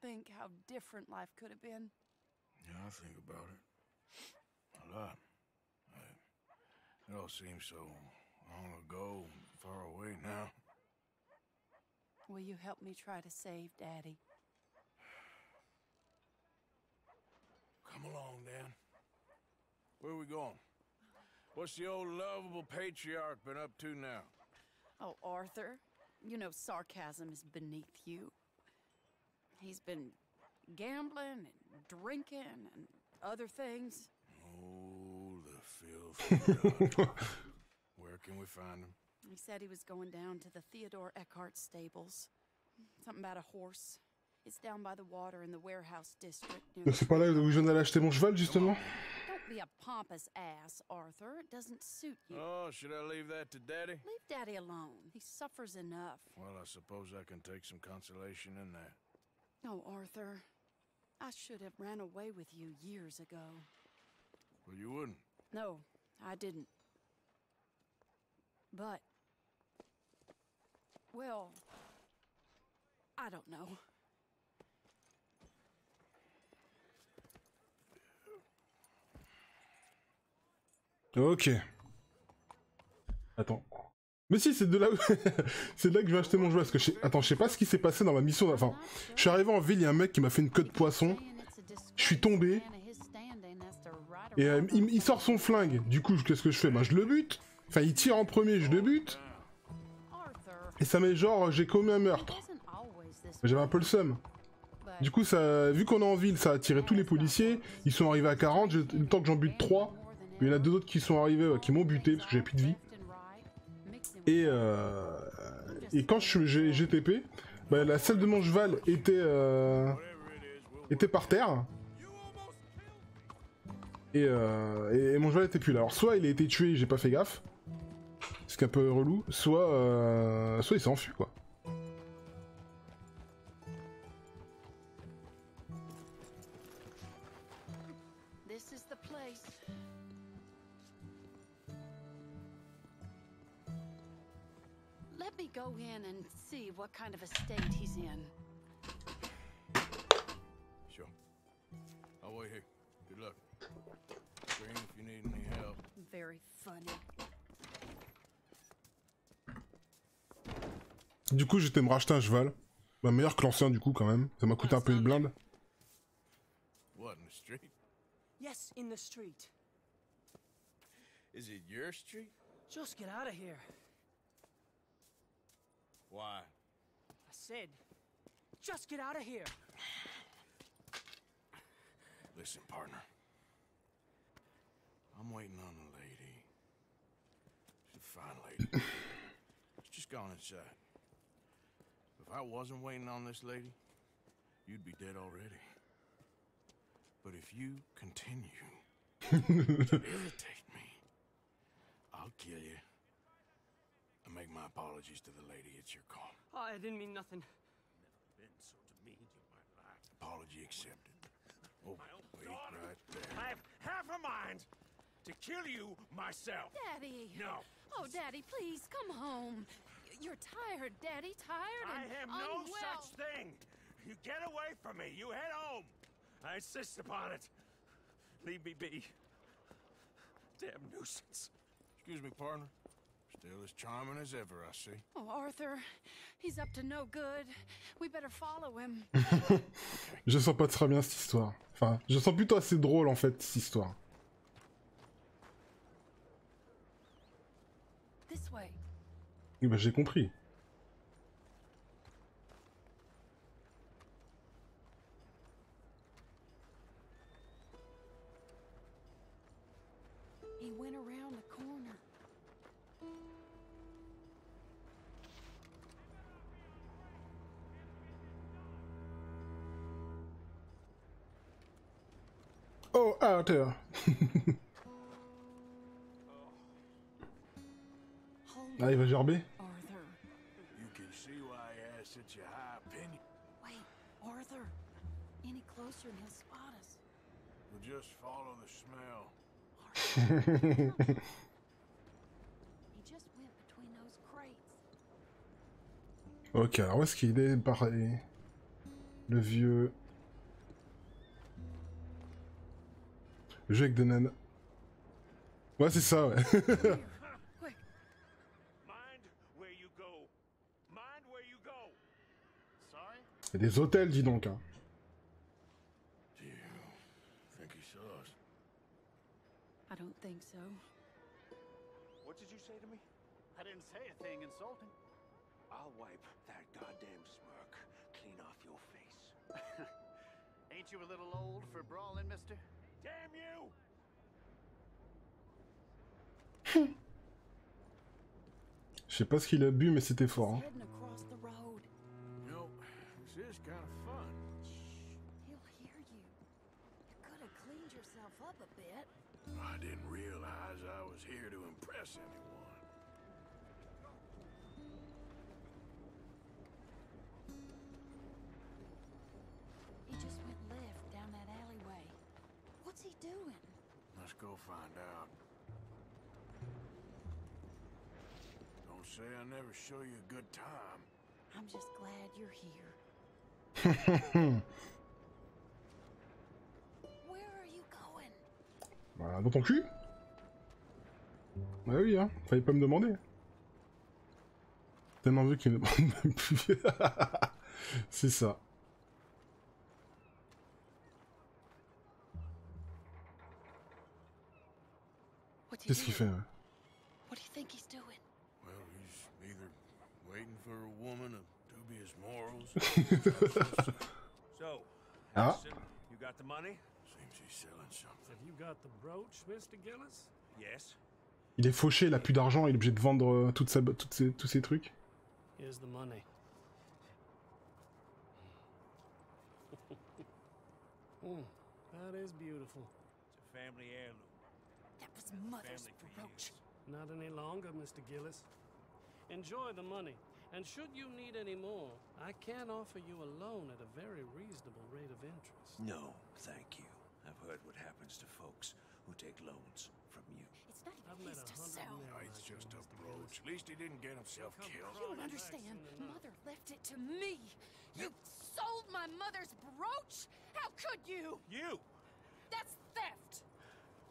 Think how different life could have been. Yeah, I think about it. A lot. It all seems so long ago and far away now. Will you help me try to save Daddy? Come along, Dan. Where are we going? What's the old lovable patriarch been up to now? Oh, Arthur, you know sarcasm is beneath you. He's been gambling and drinking and other things. Oh, the filthy. Where can we find him? He said he was going down to the Theodore Eckhart stables. Something about a horse. It's down by the water in the warehouse district. C'est pas là où je viens d'aller acheter mon cheval justement. Don't be a pompous ass, Arthur. It doesn't suit you. Oh, should I leave that to Daddy? Leave Daddy alone. He suffers enough. Well, I suppose I can take some consolation in that. Oh, Arthur. I should have ran away with you years ago. Well, you wouldn't. No, I didn't. But... well... I don't know. Ok. Attends. Mais si, c'est de là où... c'est de là que je vais acheter mon jouet. Parce que attends, je sais pas ce qui s'est passé dans ma mission. Enfin, je suis arrivé en ville, il y a un mec qui m'a fait une queue de poisson. Je suis tombé. Et il sort son flingue. Du coup, qu'est-ce que je fais? Bah, je le bute. Enfin, il tire en premier, je le bute. Et ça met genre, j'ai commis un meurtre. J'avais un peu le seum. Du coup, ça, vu qu'on est en ville, ça a attiré tous les policiers. Ils sont arrivés à 40. Le temps que j'en bute 3. Il y en a 2 autres qui sont arrivés, qui m'ont buté parce que j'avais plus de vie. Et quand j'ai TP, bah, la selle de mon cheval était par terre. Et mon cheval était plus là. Alors soit il a été tué, j'ai pas fait gaffe. Ce qui est un peu relou. Soit il s'est enfui quoi. Let me go in and see what kind of a state he's in. Sure. I'll wait here. Good luck. Scream if you need any help. Very funny. Du coup, j'étais me racheter un cheval. Bah, meilleur que l'ancien, du coup, quand même. Ça m'a coûté un peu une blinde. What, in the street? Yes, in the street. Is it your street? Just get out of here. Why? I said, just get out of here. Listen, partner. I'm waiting on the lady. She's a fine lady. She's just gone inside. If I wasn't waiting on this lady, you'd be dead already. But if you continue to irritate me, I'll kill you. And make my apologies to the lady. It's your call. Oh, I didn't mean nothing. Never been so demeaned in my life. Apology accepted. Oh, wait right there. I have half a mind to kill you myself. Daddy! No. Oh, Daddy, please, come home. You're tired, Daddy, tired and I am no unwell. such thing. You get away from me. You head home. I insist upon it. Leave me be. Damn nuisance. Excuse me, partner. Still as charming as ever, I see. Oh, Arthur, he's up to no good. We better follow him. Je sens pas très bien cette histoire. Enfin, je sens plutôt assez drôle en fait cette histoire. This way. Et bah j'ai compris. He went around the corner. Oh, Arthur. Ah, il va gerber. Arthur. You can see why he has such a high opinion. Wait, Arthur. Any closer and he'll spot us. We'll just follow the smell. He just went between those crates. Ok, alors où est-ce qu'il est pareil? Le vieux. Le jeu avec des nanas. Ouais, c'est ça, ouais. Il y a des hôtels, dis donc. Hein. I don't think so. What did you say to me? I didn't say a thing insulting. I'll wipe that goddamn smirk clean off your face. Ain't you a little old for brawling, mister? Damn you! Je sais pas ce qu'il a bu, mais c'était fort. Hein. You know, this is kind of fun. He'll hear you. You could have cleaned yourself up a bit. I didn't realize I was here to impress anyone. go find out. Don't say I never show you a good time. I'm just glad you're here. Where are you going? Voilà, dans ton cul? Bah oui, hein, fallait pas me demander. Tellement vu qu'il me demande même plus. C'est ça. Qu'est-ce qu'il fait? What do you think he's doing? Well, he's either waiting for a woman of dubious morals. So, Ah. Harrison, you got the money? Seems he's selling something. Have you got the brooch, Mr. Gillis? Yes. Il est fauché, il a plus d'argent, il est obligé de vendre tous ses trucs. Here's the money. That is beautiful. It's a family heirloom. That was Mother's brooch. Not any longer, Mr. Gillis. Enjoy the money, and should you need any more, I can offer you a loan at a very reasonable rate of interest. No, thank you. I've heard what happens to folks who take loans from you. It's not even his to sell. No, it's just a brooch. At least he didn't get himself killed. You don't understand. Mother left it to me. You sold my mother's brooch? How could you? You! That's theft.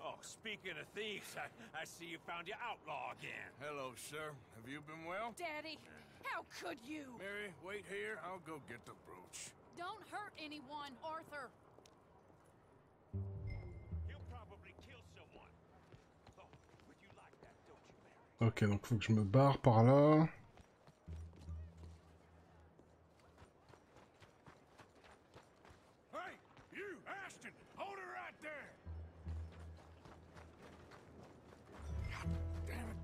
Oh, speaking of thieves, I see you found your outlaw again. Hello, sir. Have you been well? Daddy, how could you? Mary, wait here. I'll go get the brooch. Don't hurt anyone, Arthur. He'll probably kill someone. Oh, would you like that, don't you, Mary? Ok, donc faut que je me barre par là. Hey, you, Ashton! Hold her right there! God damn it.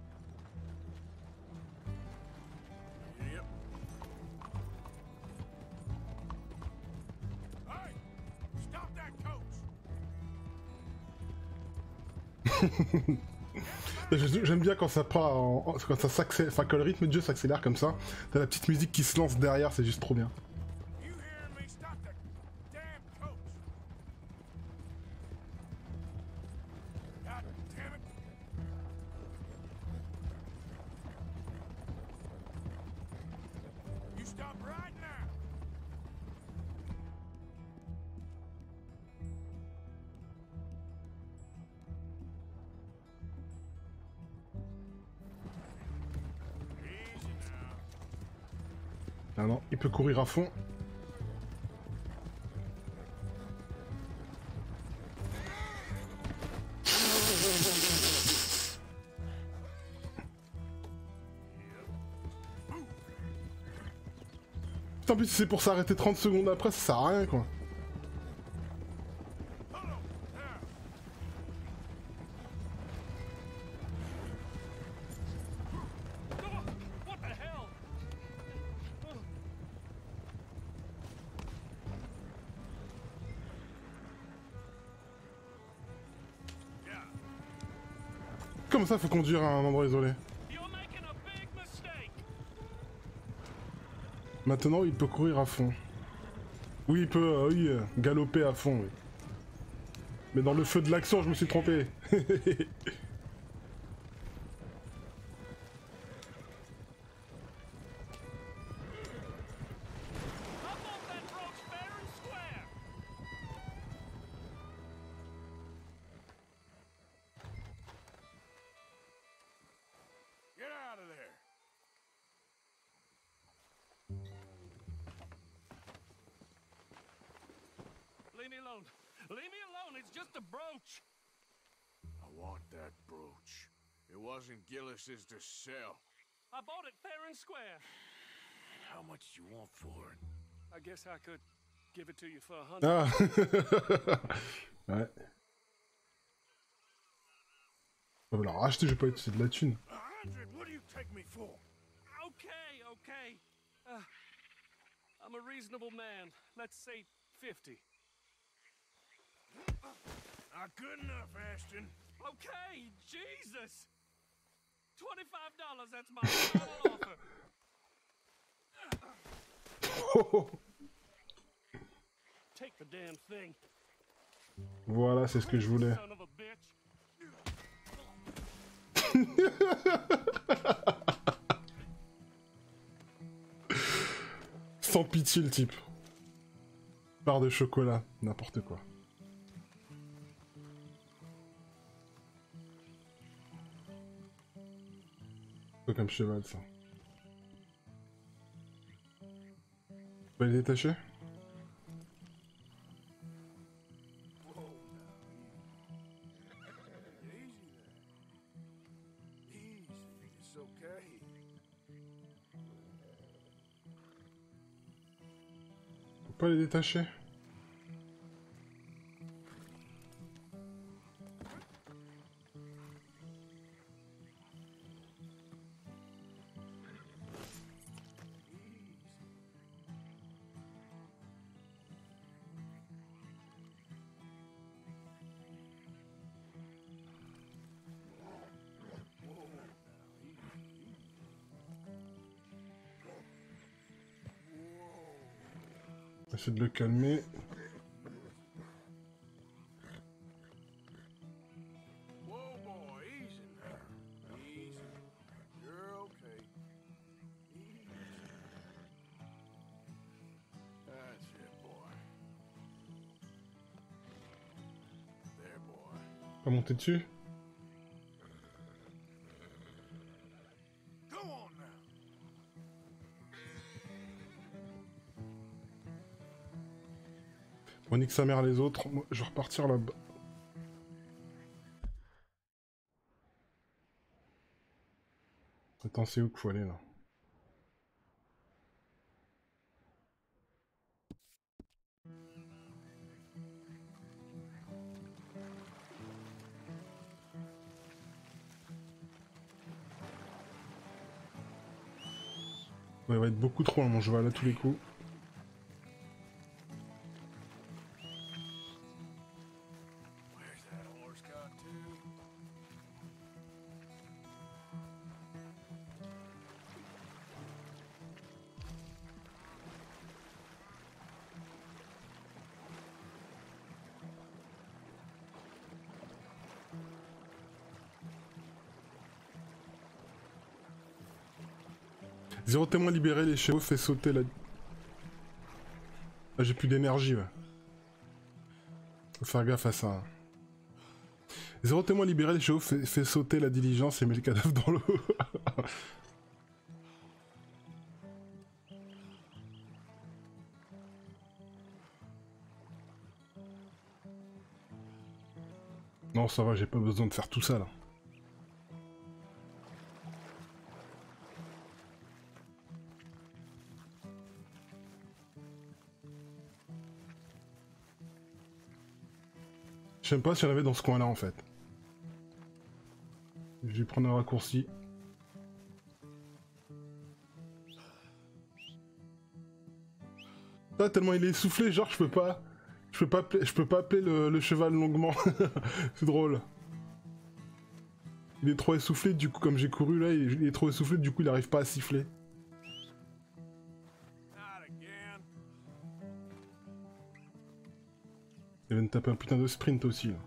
Yep. Hey! Stop that coach! J'aime bien quand ça part, quand ça s'accélère, enfin quand le rythme de jeu s'accélère comme ça. T'as la petite musique qui se lance derrière, c'est juste trop bien. You hearing me? Stop that damn coach! God damn it! You stop right now! Easy now. Ah non, il peut courir à fond. Putain, en plus, si c'est pour s'arrêter 30 secondes après, ça sert à rien, quoi. What the hell? Comme ça, faut conduire à un endroit isolé. You're making a big mistake. Maintenant, il peut courir à fond. Oui, il peut, galoper à fond, oui. Mais dans le feu de l'action, je me suis trompé. Get out of there! Leave me alone. Leave me alone. It's just a brooch. I want that brooch. It wasn't Gillis's to sell. I bought it fair and square. How much do you want for it? I guess I could give it to you for 100. Ah. Ouais. On va la racheter, je vais pas utiliser de la thune. 100? What do you take me for? Okay, okay. I'm a reasonable man. Let's say 50. Not good enough, Ashton. Okay, Jesus. $25, that's my final offer. Take the damn thing. Voilà, c'est ce que je voulais. Son of a bitch. Sans pitié le type. Barre de chocolat, n'importe quoi. Quoi comme cheval ça. Tu peux les détacher? Faut pas les détacher? Essaye de le calmer. Pas monter dessus? On nique sa mère les autres, moi, je vais repartir là-bas. Attends, c'est où qu'il faut aller là? Ouais, il va être beaucoup trop loin mon cheval à tous les coups. Zéro témoin libéré, les chevaux fait sauter la... Ah, j'ai plus d'énergie, ouais. Faut faire gaffe à ça. Zéro témoin libéré, les chevaux fait sauter la diligence et met le cadavre dans l'eau. Non, ça va, j'ai pas besoin de faire tout ça, là. Je sais pas si y en avait dans ce coin-là, en fait. Je vais prendre un raccourci. Ah, tellement il est essoufflé, genre je peux pas appeler le cheval longuement. C'est drôle. Il est trop essoufflé, du coup, comme j'ai couru là, il est trop essoufflé, du coup il arrive pas à siffler. Il vient de taper un putain de sprint aussi là.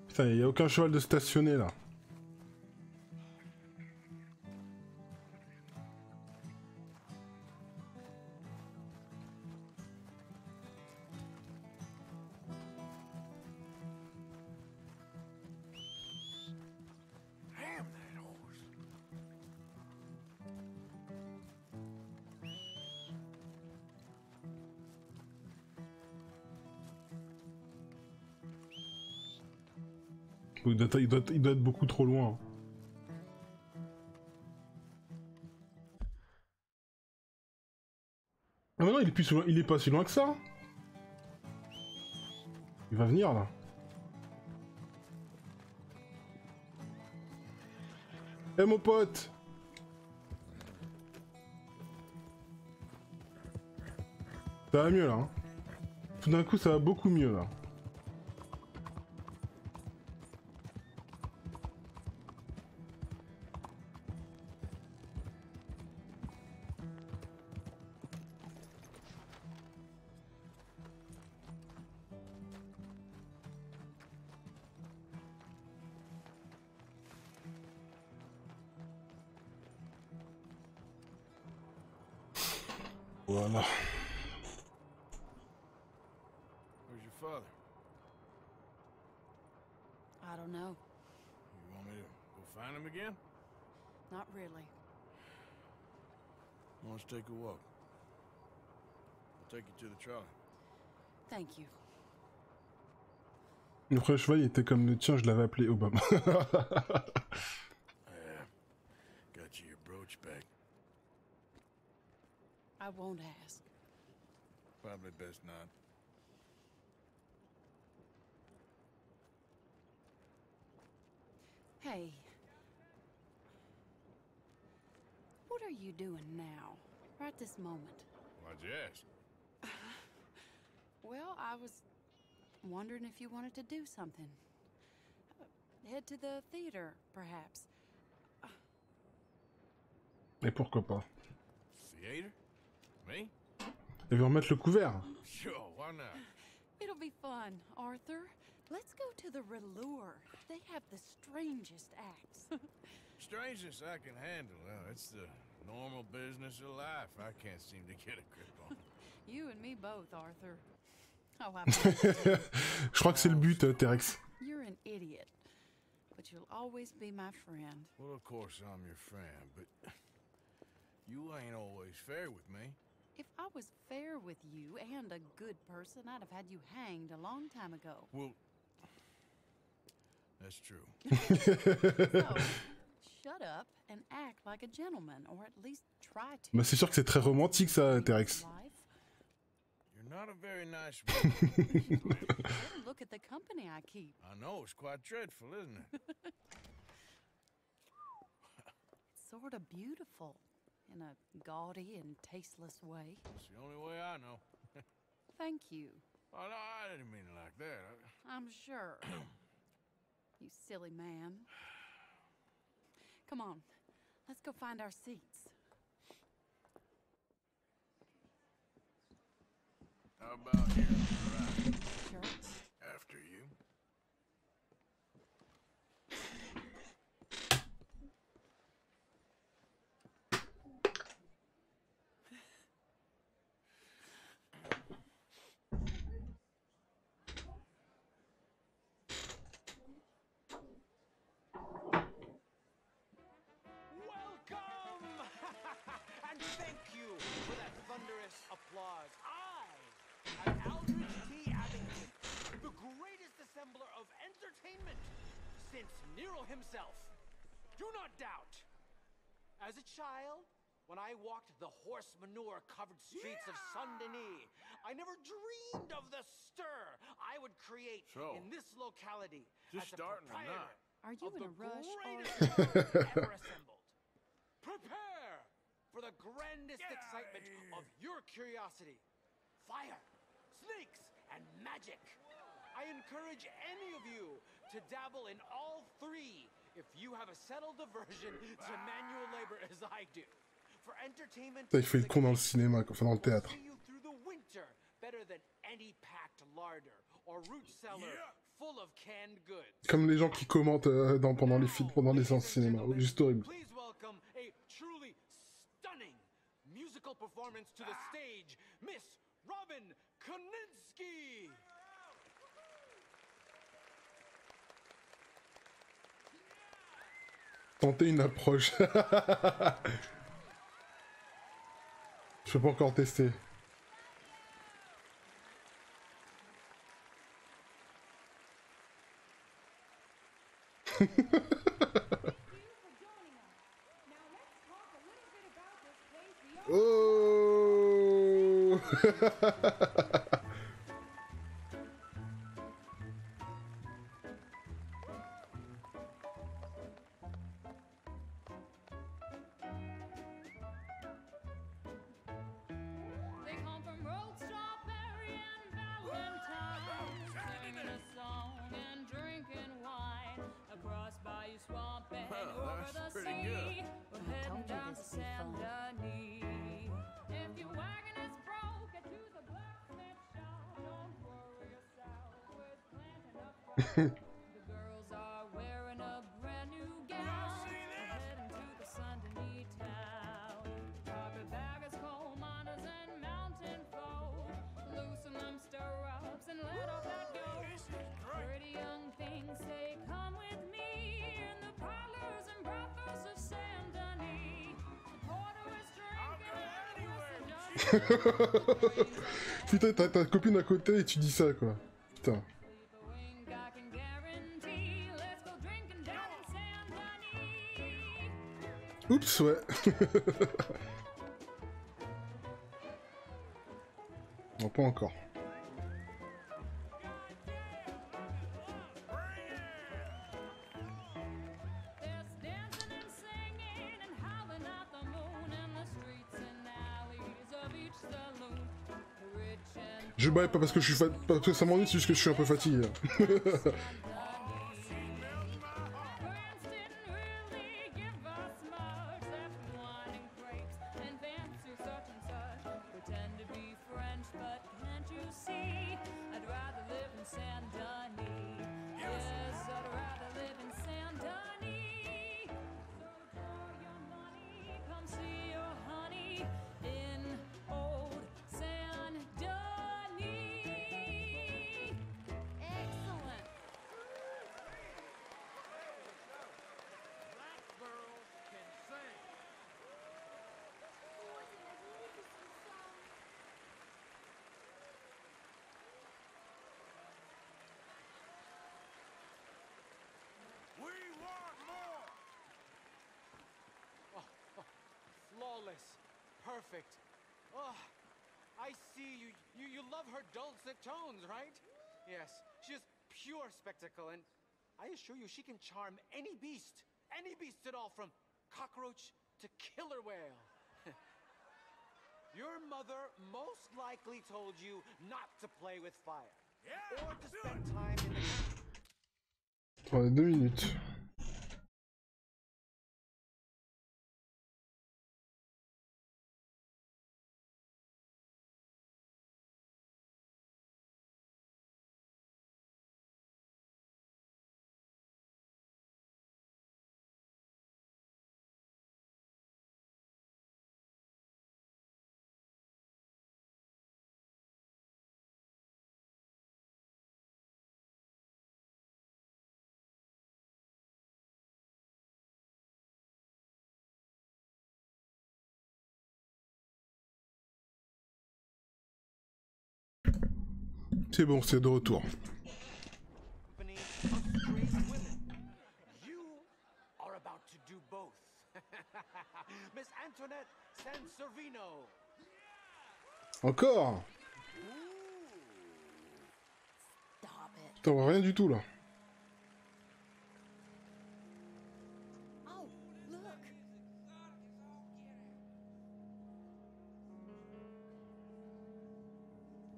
Putain, il y a aucun cheval de stationné là. Il doit être beaucoup trop loin. Ah mais non, il est pas si loin que ça. Il va venir là. Eh mon pote! Ça va mieux là. Hein. Tout d'un coup ça va beaucoup mieux là. Voilà. Where's your father? I don't know. You want me to go find him again? Not really. Let's take a walk. I'll take you to the trolley. Thank you. Le premier cheval, il était comme le tien, je l'avais appelé Obama. Got you your brooch back. I won't ask. Probably best not. Hey. What are you doing now? Right this moment? Why'd you ask? Well, I was wondering if you wanted to do something. Head to the theater, perhaps. Et pourquoi pas? Theater? Me? Elle veut remettre le couvert. Sure, why not? It'll be fun, Arthur. Let's go to the Relure. They have the strangest acts. Strangeness I can handle. It's the normal business of life. I can't seem to get a grip on. You and me both, Arthur. Oh, Je crois que c'est le but, Terex. You're an idiot, but you'll always be my friend. Well, of course I'm your friend, but you ain't always fair with me. If I was fair with you and a good person, I'd have had you hanged a long time ago. Well, that's true. So, shut up and act like a gentleman, or at least try to. Bah c'est sûr que c'est très romantique ça, Terex. You're not a very nice woman. Look at the company I keep. I know, it's quite dreadful, isn't it? It's sort of beautiful, in a gaudy and tasteless way. It's the only way I know. Thank you. Oh, no, I didn't mean it like that. I'm sure. You silly man. Come on, let's go find our seats. How about here? Right. Sure. After you. Welcome! And thank you for that thunderous applause. I'm Aldrich T. Abington, the greatest assembler of entertainment since Nero himself. Do not doubt. As a child, when I walked the horse manure-covered streets of Saint-Denis, I never dreamed of the stir I would create in this locality Just as a starting or proprietor not? Are you of in the a rush, greatest Arthur? crowd ever assembled. Prepare for the grandest excitement of your curiosity. Fire, snakes, and magic. I encourage any of you to dabble in all three if you have a settled aversion to manual labor as I do. For entertainment, Il fait le con dans le cinéma, enfin dans le théâtre. see you through the winter better than any packed larder or root cellar full of canned goods. Comme les gens qui commentent pendant les films, pendant les séances cinéma, juste horrible. Please welcome a truly stunning musical performance to the stage, Miss Robin Koninsky. Tenter une approche. Je peux pas encore tester. Oh. They come from Road Strawberry and Valentine, singing a song and drinking wine across Bayou Swamp and over the sea. We're heading down to Saint Denis. If your wagon is broke, get to the blacksmith shop. Don't worry yourself with planting a crop. The girls are wearing a brand new gown. We're heading to the Saint Denis town. Carpetbaggers, coal miners, and Putain, t'as ta copine à côté et tu dis ça, quoi. Putain. Oups, ouais. Non, pas encore. Je baille pas parce que je suis parce que ça m'ennuie, c'est juste que je suis un peu fatigué. Flawless. Perfect. Oh, I see you love her dulcet tones, right? Yes, she is pure spectacle, and I assure you she can charm any beast at all, from cockroach to killer whale. Your mother most likely told you not to play with fire, or to spend time in the... Attendez 2 minutes. C'est bon, c'est de retour. You are about to do both. Miss Antoinette Sansorvino. Encore. Putain, on voit rien du tout là.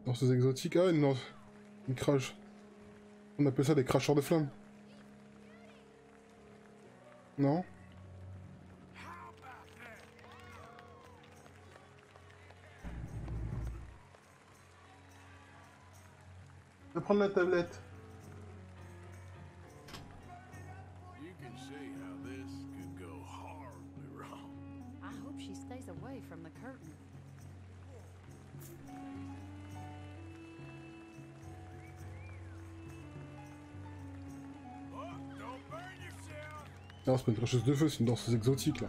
Danseuse exotique, ah non, une crash. On appelle ça des cracheurs de flammes. Non? Je vais prendre la tablette. You can see how this could go horribly wrong. I hope she stays away from the curtain. Non, c'est pas une cracheuse de feu, c'est une danseuse exotique là.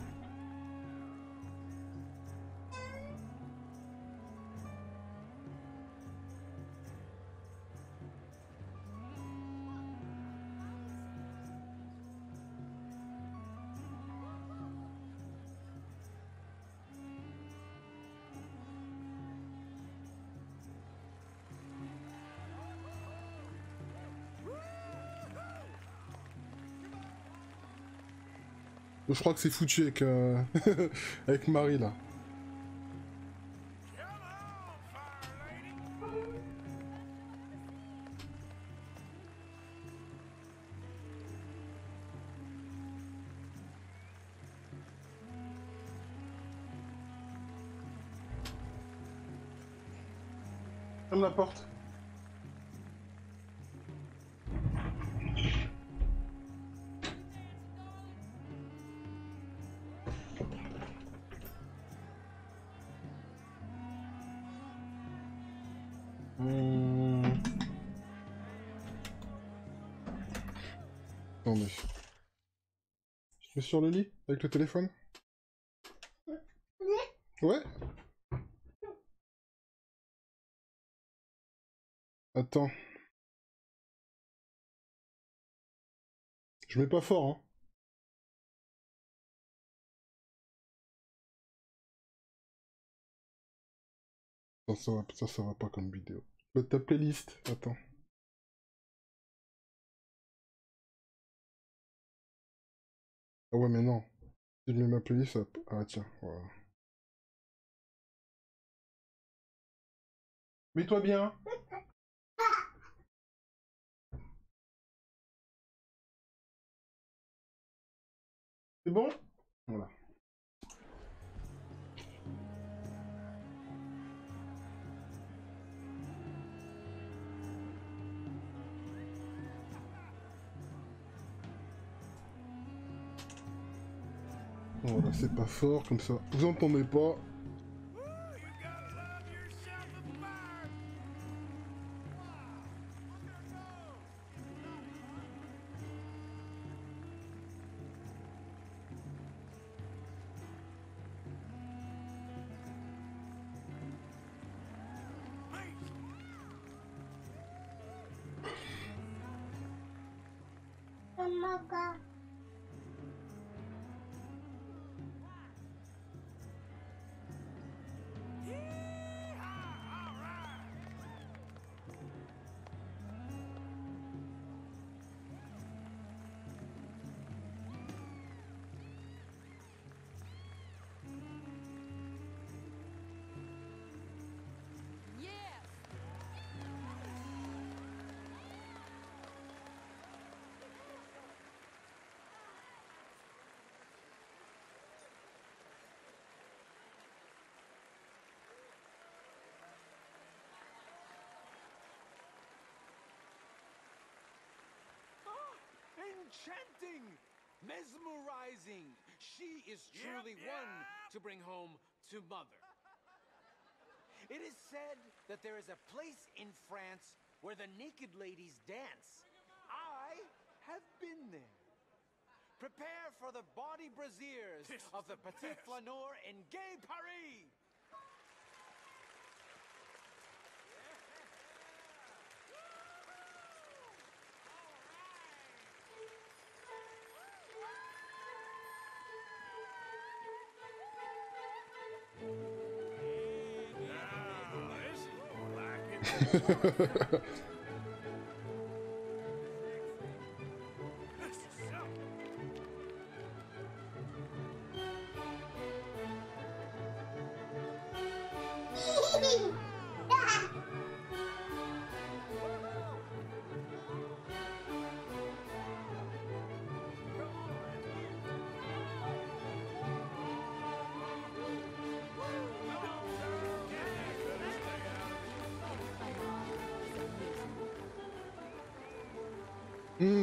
Je crois que c'est foutu avec, avec Marie là. Ferme la porte. Attendez. Je mets sur le lit avec le téléphone. Ouais. Attends. Je mets pas fort, hein. Ça va pas comme vidéo. Ta playlist, attends. Ah ouais, mais non. Si je mets ma playlist, ça... Ah tiens, voilà. Mets-toi bien. C'est bon? Voilà. Voilà, c'est pas fort, comme ça. Vous entendez pas. Enchanting! Mesmerizing! She is truly one to bring home to mother. It is said that there is a place in France where the naked ladies dance. I have been there. Prepare for the bawdy brasiers of the Petit Flaneur in Gay Paris!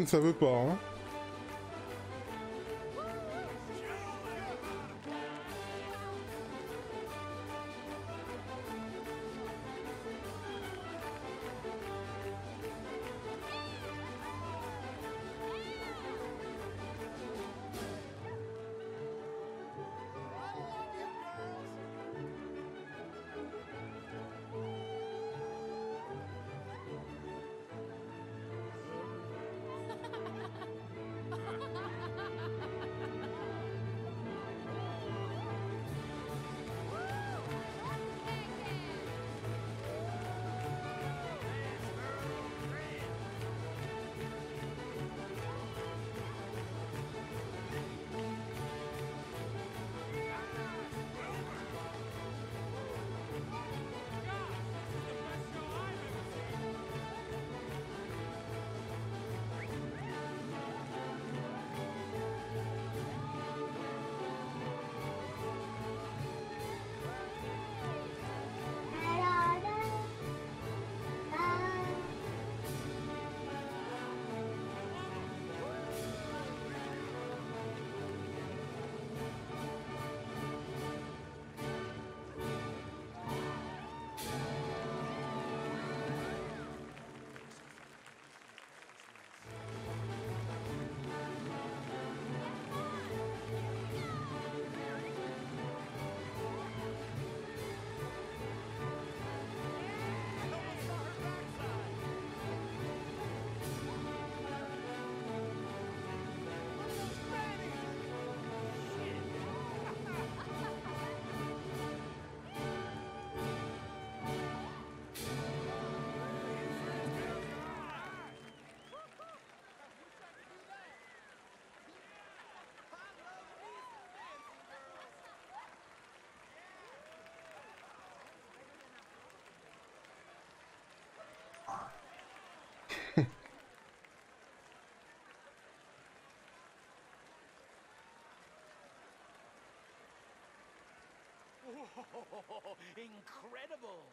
Ça veut pas, hein. Oh, incredible!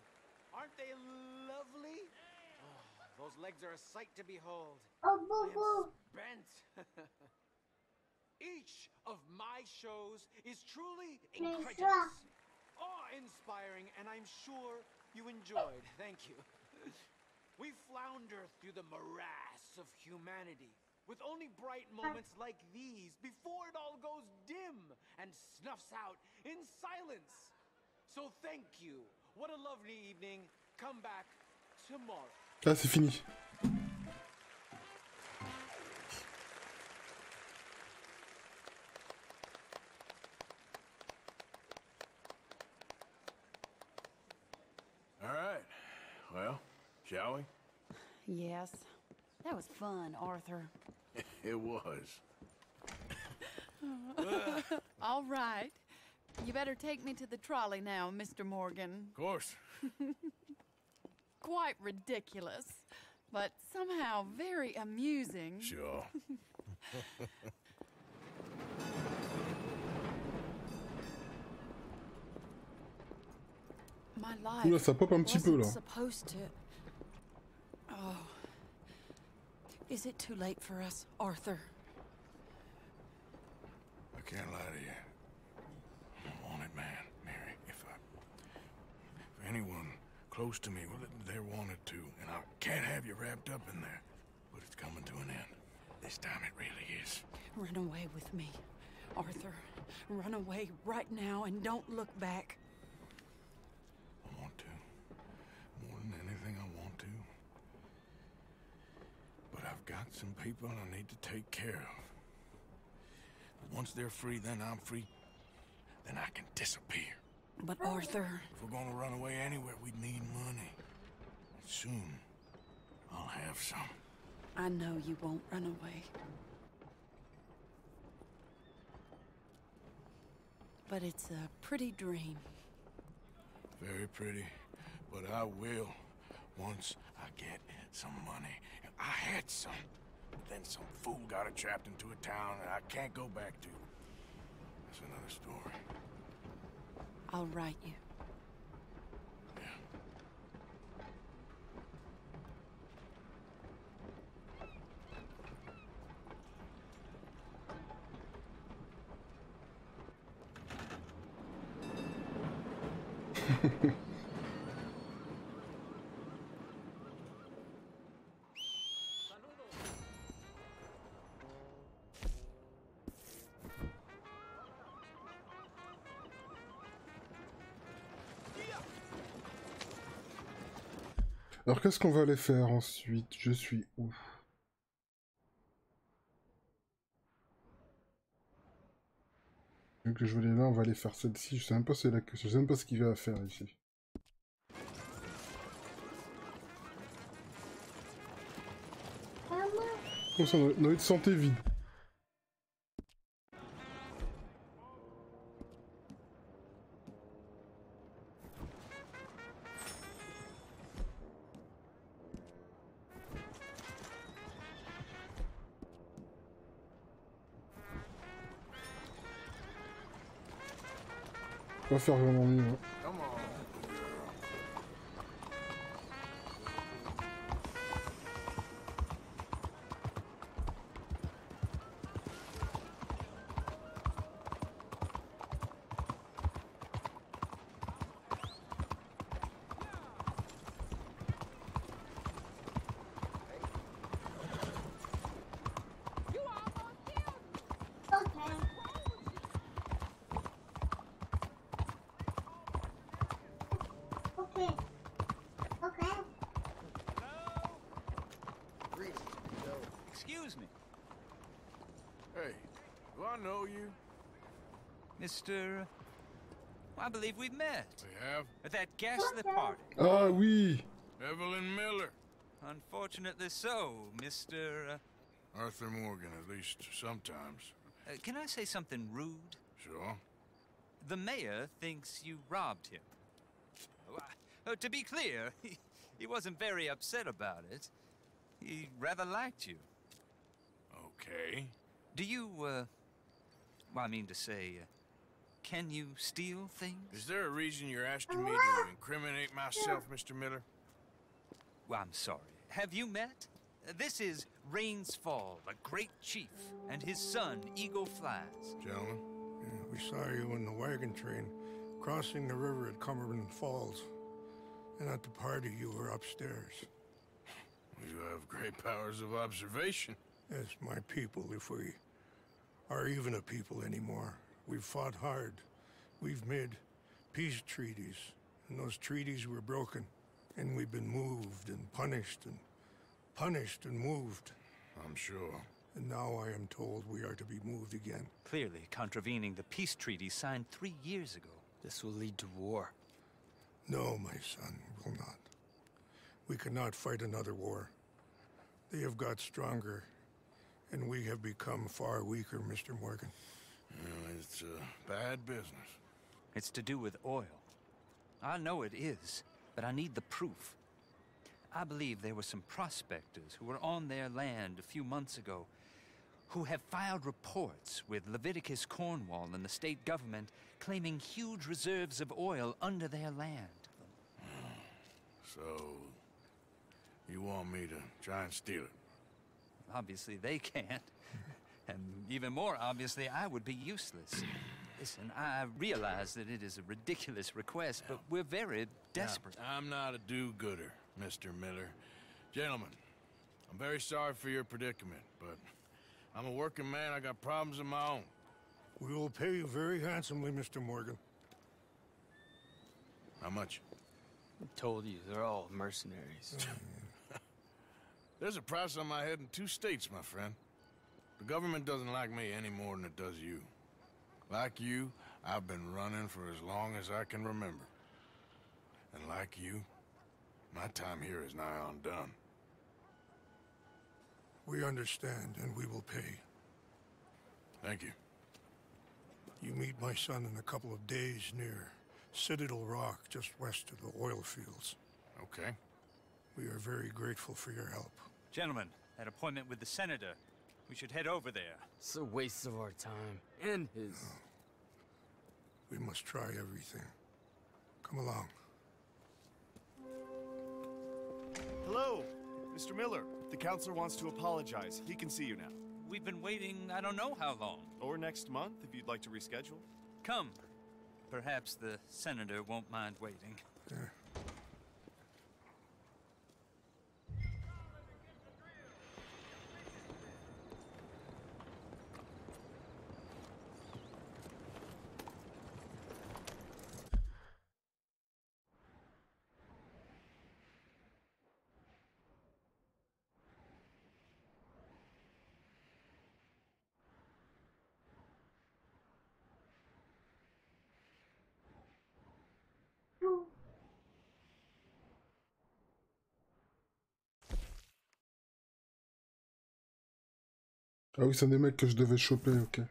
Aren't they lovely? Oh, those legs are a sight to behold. I am spent. Each of my shows is truly incredible, awe-inspiring, and I'm sure you enjoyed. Thank you. We flounder through the morass of humanity, with only bright moments like these before it all goes dim and snuffs out in silence. So thank you. What a lovely evening. Come back tomorrow. Ah, c'est fini. All right. Well, shall we? Yes. That was fun, Arthur. It was. All right. You better take me to the trolley now, Mr. Morgan. Of course. Quite ridiculous, but somehow very amusing. Sure. My life Oula, ça pop un petit peu, là. wasn't supposed to... Oh. Is it too late for us, Arthur? I can't lie to you. I'm a wanted man, Mary. If anyone close to me, well, they're wanted too, and I can't have you wrapped up in there. But it's coming to an end. This time it really is. Run away with me, Arthur. Run away right now and don't look back. I want to. More than anything, I want to. But I've got some people I need to take care of. Once they're free, then I'm free. Then I can disappear. But Arthur... If we're gonna run away anywhere, we need money. Soon, I'll have some. I know you won't run away. But it's a pretty dream. Very pretty, but I will once I get some money. I had some, but then some fool got it trapped into a town that I can't go back to. That's another story. I'll write you. Alors qu'est-ce qu'on va aller faire ensuite? Je suis où? Vu que je voulais là, on va aller faire celle-ci. Je sais même pas c'est la que je sais même pas ce qu'il va faire ici. Oh, ça doit être santé vide. On va faire vraiment mieux. Hein. Excuse me. Hey, do I know you? Mr. I believe we've met. We have? At that ghastly party. Ah oui! Evelyn Miller. Unfortunately so, Mr. Arthur Morgan, at least sometimes. Can I say something rude? Sure. The mayor thinks you robbed him. To be clear, he wasn't very upset about it. He rather liked you. Okay. Do you, well, I mean to say, Can you steal things? Is there a reason you're asking me to incriminate myself, Mr. Miller? Well, I'm sorry. Have you met? This is Rains Fall, a great chief, and his son, Eagle Flies. Gentlemen, we saw you in the wagon train crossing the river at Cumberland Falls. And at the party, you were upstairs. You have great powers of observation. Yes, my people, if we are even a people anymore. We've fought hard. We've made peace treaties, and those treaties were broken. And we've been moved and punished and moved. I'm sure. And now I am told we are to be moved again. Clearly contravening the peace treaty signed 3 years ago. This will lead to war. No, my son, will not. We cannot fight another war. They have got stronger, and we have become far weaker, Mr. Morgan. It's a bad business. It's to do with oil. I know it is, but I need the proof. I believe there were some prospectors who were on their land a few months ago who have filed reports with Leviticus Cornwall and the state government claiming huge reserves of oil under their land. So, you want me to try and steal it? Obviously they can't. And even more obviously, I would be useless. Listen, I realize that it is a ridiculous request, but we're very desperate. Now, I'm not a do-gooder, Mr. Miller. Gentlemen, I'm very sorry for your predicament, but I'm a working man. I got problems of my own. We will pay you very handsomely, Mr. Morgan. How much? I told you, they're all mercenaries. There's a price on my head in 2 states, my friend. The government doesn't like me any more than it does you. Like you, I've been running for as long as I can remember. And like you, my time here is nigh undone. We understand, and we will pay. Thank you. You meet my son in a couple of days near Citadel Rock, just west of the oil fields. Okay. We are very grateful for your help. Gentlemen, that appointment with the senator. We should head over there. It's a waste of our time. And his. We must try everything. Come along. Hello, Mr. Miller. The counselor wants to apologize. He can see you now. We've been waiting I don't know how long. Or next month, if you'd like to reschedule. Come. Perhaps the senator won't mind waiting. Yeah. Ah oui, c'est un des mecs que je devais choper, ok.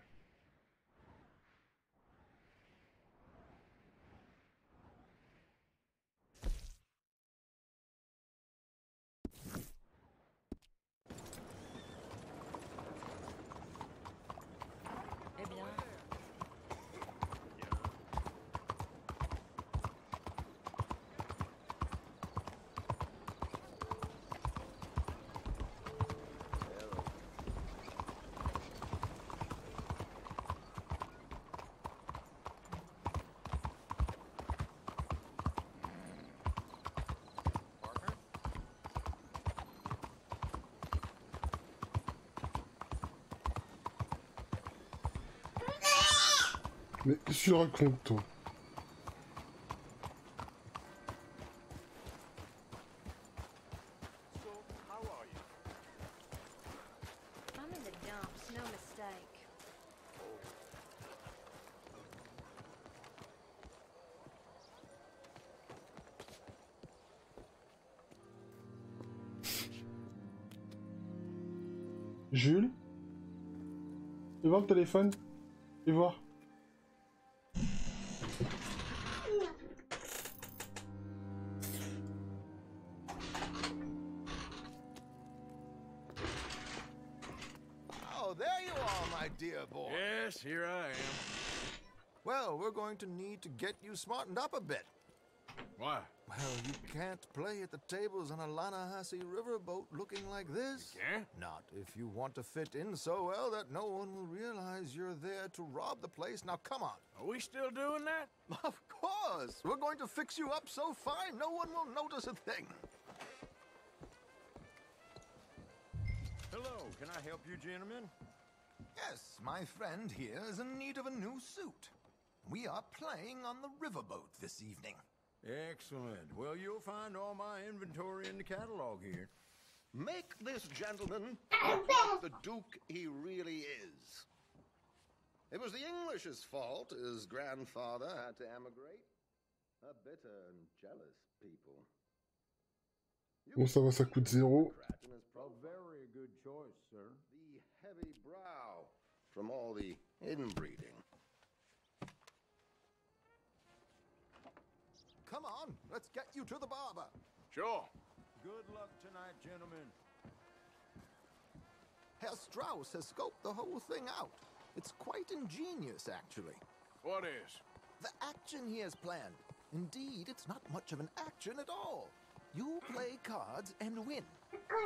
Mais qu'est-ce que tu racontes, toi? I'm in the dumps, no mistake. Jules? Fais voir le téléphone. Fais voir. Oh, there you are, my dear boy. Yes, here I am. Well, we're going to need to get you smartened up a bit. Why? Well, you can't play at the tables on a Lannahechee riverboat looking like this. You can't? Not if you want to fit in so well that no one will realize you're there to rob the place. Now, come on. Are we still doing that? Of course. We're going to fix you up so fine, no one will notice a thing. Hello, can I help you, gentlemen? Yes, my friend here is in need of a new suit. We are playing on the riverboat this evening. Excellent. Well, you'll find all my inventory in the catalog here. Make this gentleman look like the Duke he really is. It was the English's fault his grandfather had to emigrate. A bitter and jealous people. Bon, ça va, ça coûte 0. A very good choice, sir. The heavy brow from all the inbreeding. Come on, let's get you to the barber. Sure. Good luck tonight, gentlemen. Herr Strauss has scoped the whole thing out. It's quite ingenious, actually. What is? The action he has planned. Indeed, it's not much of an action at all. You play cards and win.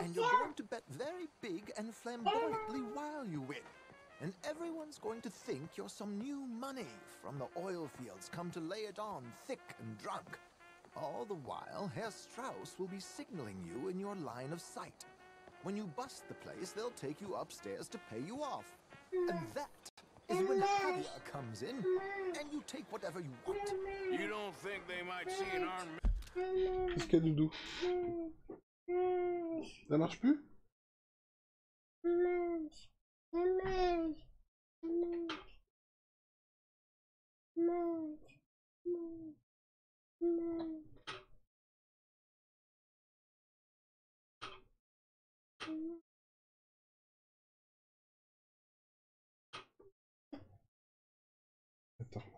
And you're going to bet very big and flamboyantly while you win. And everyone's going to think you're some new money from the oil fields come to lay it on thick and drunk. All the while, Herr Strauss will be signaling you in your line of sight. When you bust the place, they'll take you upstairs to pay you off. And that is when Javier comes in, and you take whatever you want. You don't think they might see an armed... Qu'est-ce qu'il y a, Doudou? Ça marche plus?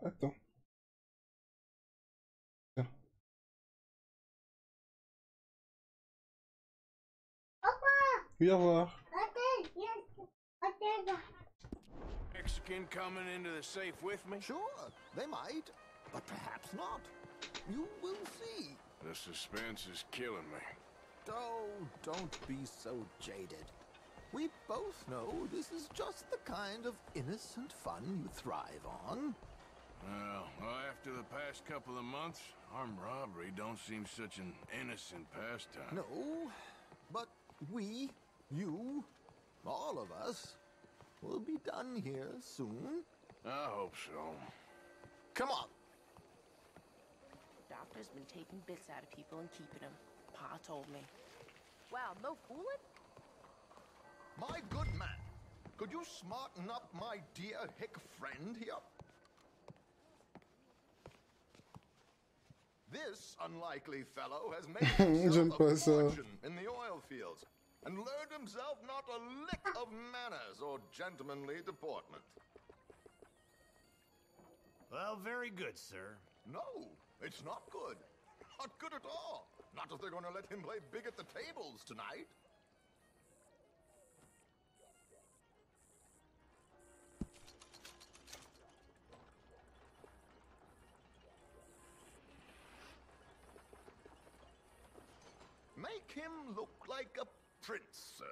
Attends. Tiens. Oui, au revoir. Mexican coming into the safe with me? Sure, they might, but perhaps not. You will see. The suspense is killing me. Oh, don't be so jaded. We both know this is just the kind of innocent fun you thrive on. Well, after the past couple of months, armed robbery don't seem such an innocent pastime. No, but we, you, all of us, will be done here soon. I hope so. Come on. Doctor's been taking bits out of people and keeping them. Pa told me. Wow, no fooling? My good man, could you smarten up my dear hick friend here? This unlikely fellow has made himself a fortune in the oil fields and learned himself not a lick of manners or gentlemanly deportment. Well, very good, sir. No, it's not good. Not good at all. Not if they're going to let him play big at the tables tonight. Make him look like a prince, sir.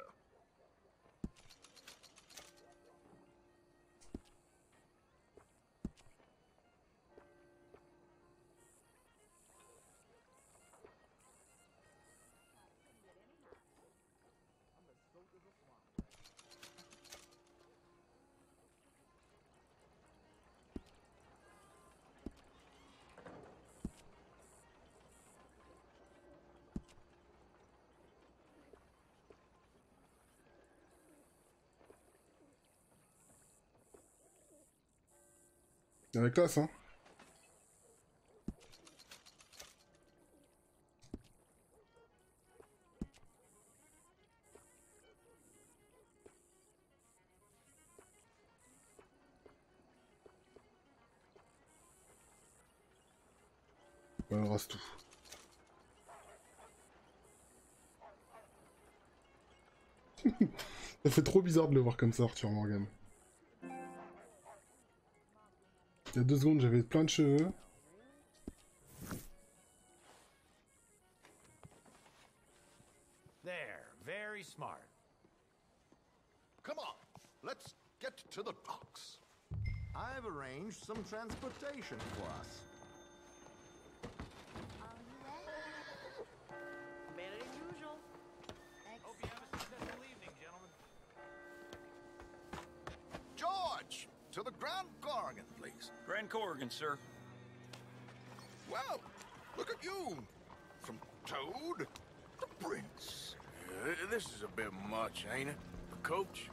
Il y a la classe, hein. Ouais, on rase tout. Ça fait trop bizarre de le voir comme ça, Arthur Morgan. Il y a 2 secondes, j'avais plein de cheveux. There, very smart. Come on, let's get to the docks. I've arranged some transportation for us. Better than usual. Hope you have a successful evening, gentlemen. George, to the Grand Corrigan, please. Grand Corrigan, sir. Well, look at you. From Toad to Prince. This is a bit much, ain't it? The coach?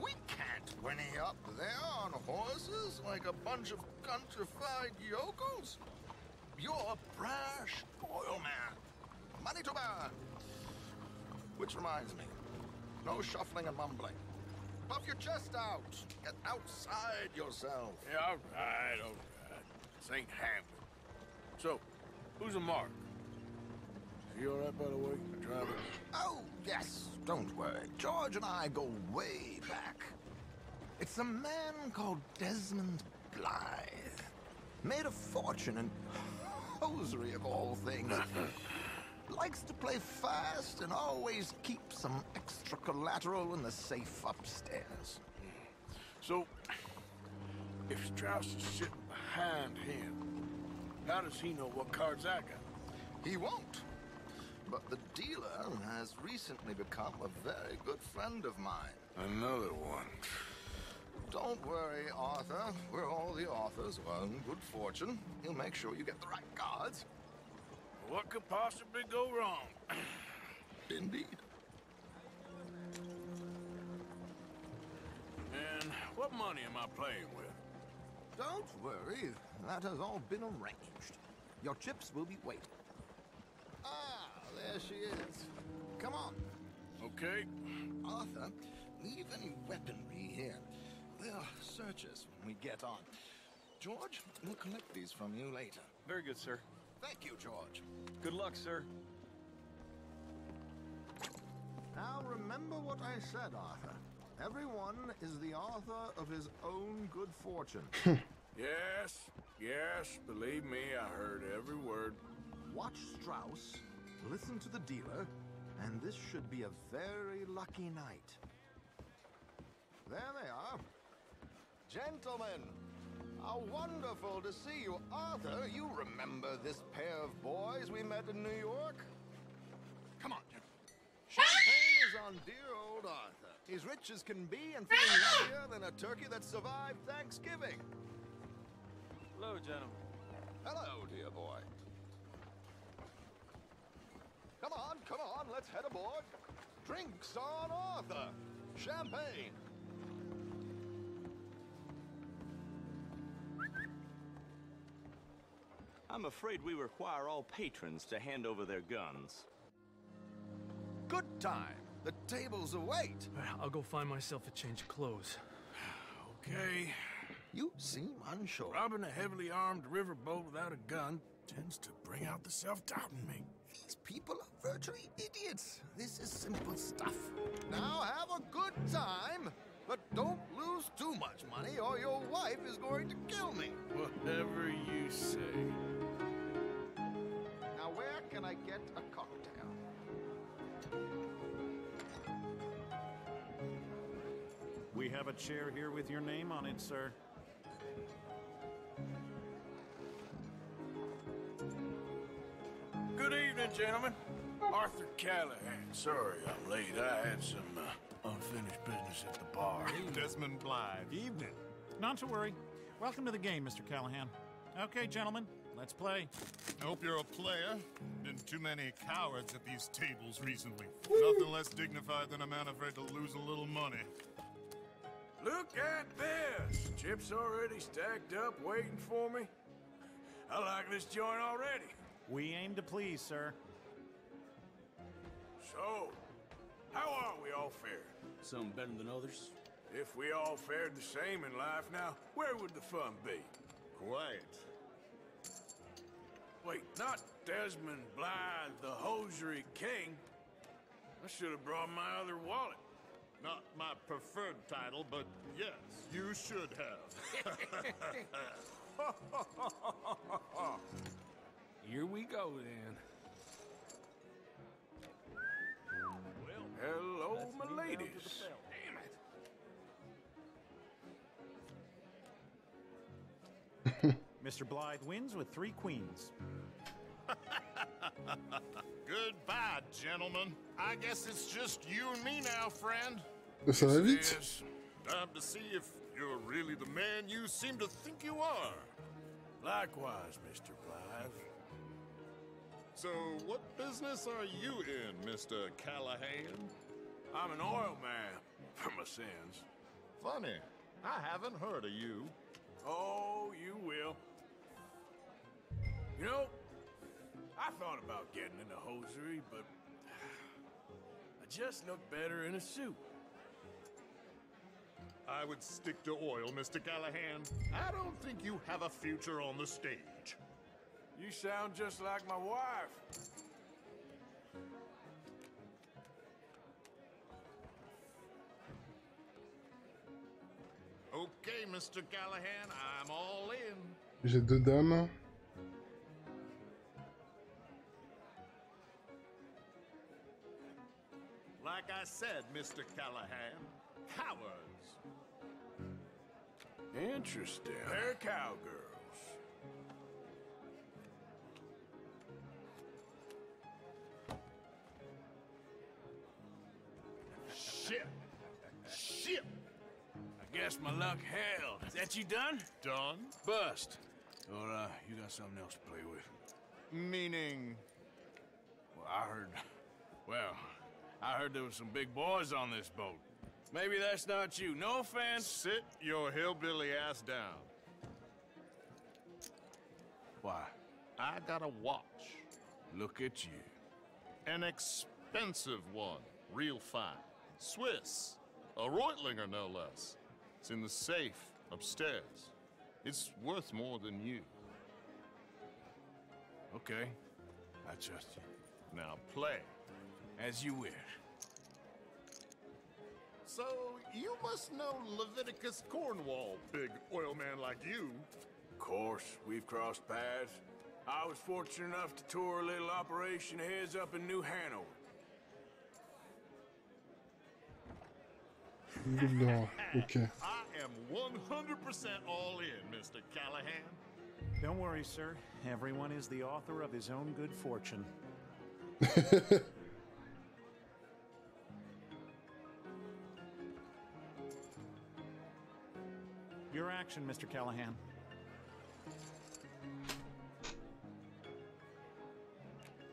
We can't whinny up there on horses like a bunch of countrified yokels. You're a brash oil man. Money to burn. Which reminds me, no shuffling and mumbling. Puff your chest out. Get outside yourself. Yeah, all right. This ain't happening. So, who's a mark? Is he all right, by the way, driver? Oh, yes. Don't worry. George and I go way back. It's a man called Desmond Blythe. Made a fortune in hosiery of all things. Likes to play fast and always keep some extra collateral in the safe upstairs. So, if Strauss is sitting behind him, how does he know what cards I got? He won't. But the dealer has recently become a very good friend of mine. Another one. Don't worry, Arthur. We're all the authors of our own good fortune. He'll make sure you get the right cards. What could possibly go wrong? Indeed. And what money am I playing with? Don't worry. That has all been arranged. Your chips will be waiting. Ah, there she is. Come on. Okay. Arthur, leave any weaponry here. They'll search us when we get on. George, we'll collect these from you later. Very good, sir. Thank you, George. Good luck, sir. Now remember what I said, Arthur. Everyone is the author of his own good fortune. Yes, believe me, I heard every word. Watch Strauss, listen to the dealer, and this should be a very lucky night. There they are. Gentlemen, how wonderful to see you. Arthur, you remember this pair of boys we met in New York? Come on, champagne is on dear old Arthur. He's rich as can be and feeling luckier than a turkey that survived Thanksgiving. Hello, gentlemen. Hello, dear boy. Come on, let's head aboard. Drinks on Arthur. Champagne. I'm afraid we require all patrons to hand over their guns. Good time. The tables await. I'll go find myself a change of clothes. Okay. You seem unsure. Robbing a heavily armed riverboat without a gun tends to bring out the self-doubt in me. These people are virtually idiots. This is simple stuff. Now have a good time, but don't lose too much money or your wife is going to kill me. Whatever you say. Now where can I get a cocktail? We have a chair here with your name on it, sir. Good evening, gentlemen. Arthur Callahan. Sorry I'm late. I had some unfinished business at the bar. Desmond Blythe. Evening. Not to worry. Welcome to the game, Mr. Callahan. Okay, gentlemen, let's play. I hope you're a player. Been too many cowards at these tables recently. Nothing less dignified than a man afraid to lose a little money. Look at this! Chips already stacked up, waiting for me. I like this joint already. We aim to please, sir. So, how are we all fared? Some better than others. If we all fared the same in life now, where would the fun be? Quiet. Wait, not Desmond Blythe, the hosiery king. I should have brought my other wallet. Not my preferred title, but yes, you should have. Here we go, then. Well, hello, my ladies. Damn it. Mr. Blythe wins with 3 queens. Goodbye, gentlemen. I guess it's just you and me now, friend. Ça va vite. Yes. Time to see if you're really the man you seem to think you are. Likewise, Mr. Blythe. So, what business are you in, Mr. Callahan? I'm an oil man, for my sins. Funny. I haven't heard of you. Oh, you will. You know, I thought about getting into hosiery, but I just look better in a suit. I would stick to oil, Mr. Callahan. I don't think you have a future on the stage. You sound just like my wife. Okay, Mr. Callahan, I'm all in. J'ai 2 dames. Like I said, Mr. Callahan, cowards. Interesting. They're cowgirls. Shit. Shit. I guess my luck held. Is that you done? Done? Bust. Or, you got something else to play with? Meaning? Well, I heard there was some big boys on this boat. Maybe that's not you. No offense. Sit your hillbilly ass down. Why? I got a watch. Look at you. An expensive one. Real fine. Swiss. A Reutlinger, no less. It's in the safe upstairs. It's worth more than you. Okay. I trust you. Now play. As you wish. So, you must know Leviticus Cornwall, big oil man like you. Of course, we've crossed paths. I was fortunate enough to tour a little operation of his up in New Hanover. No, okay. I am 100% all in, Mr. Callahan. Don't worry, sir. Everyone is the author of his own good fortune. Your action, Mr. Callahan.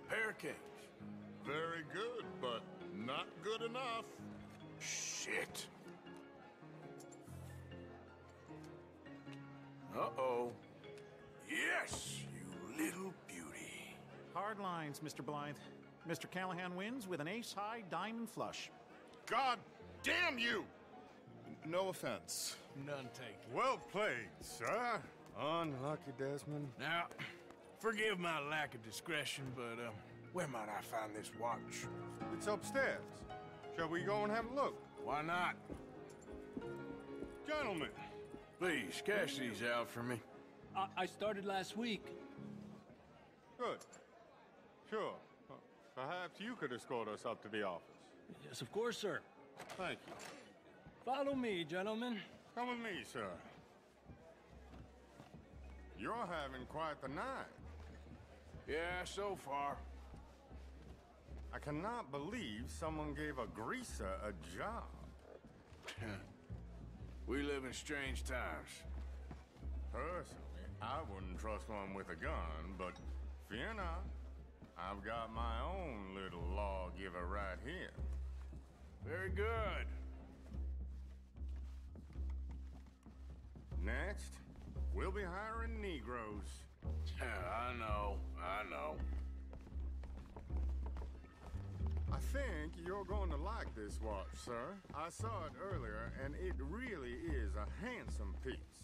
Pair kings. Very good, but not good enough. Shit. Uh-oh. Yes, you little beauty. Hard lines, Mr. Blythe. Mr. Callahan wins with an ace-high diamond flush. God damn you! No offense. None taken. Well played, sir. Unlucky, Desmond. Now, forgive my lack of discretion, but, where might I find this watch? It's upstairs. Shall we go and have a look? Why not? Gentlemen. Please, cash these out for me. I started last week. Good. Sure. Perhaps you could escort us up to the office. Yes, of course, sir. Thank you. Follow me, gentlemen. Come with me, sir. You're having quite the night. Yeah, so far. I cannot believe someone gave a greaser a job. We live in strange times. Personally, I wouldn't trust one with a gun, but fear not. I've got my own little lawgiver right here. Very good. Next, we'll be hiring Negroes. I know. I think you're going to like this watch, sir. I saw it earlier, and it really is a handsome piece.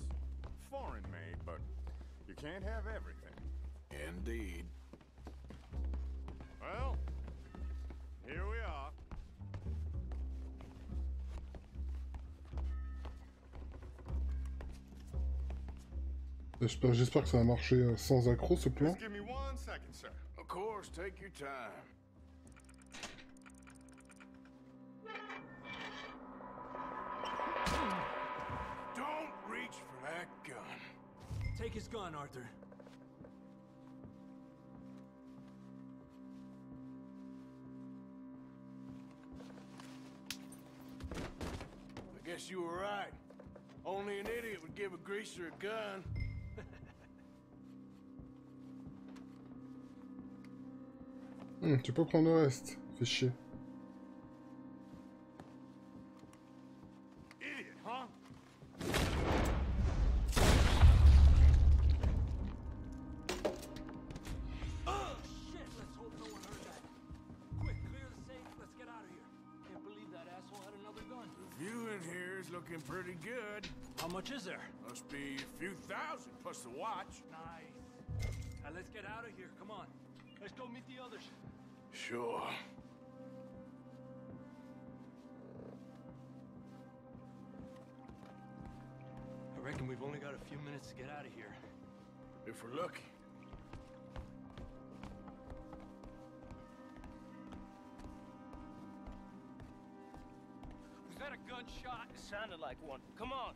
Foreign made, but you can't have everything. Indeed. Well, here we are. J'espère que ça va marcher sans accroc ce plan. Give me 1 second, sir. Of course, take your time. Don't reach for that gun. Take his gun, Arthur. I guess you were right. Only an idiot would give a greaser a gun. Tu peux prendre le reste. Fais chier. Idiot, huh? Oh, shit! Let's hope no one heard that. Quick, clear the safe. Let's get out of here. Can't believe that asshole had another gun. The view in here is looking pretty good. How much is there? Must be a few thousand plus the watch. Nice. Now let's get out of here. Come on. Let's go meet the others. Sure. I reckon we've only got a few minutes to get out of here. If we're lucky. Was that a gunshot? It sounded like one. Come on.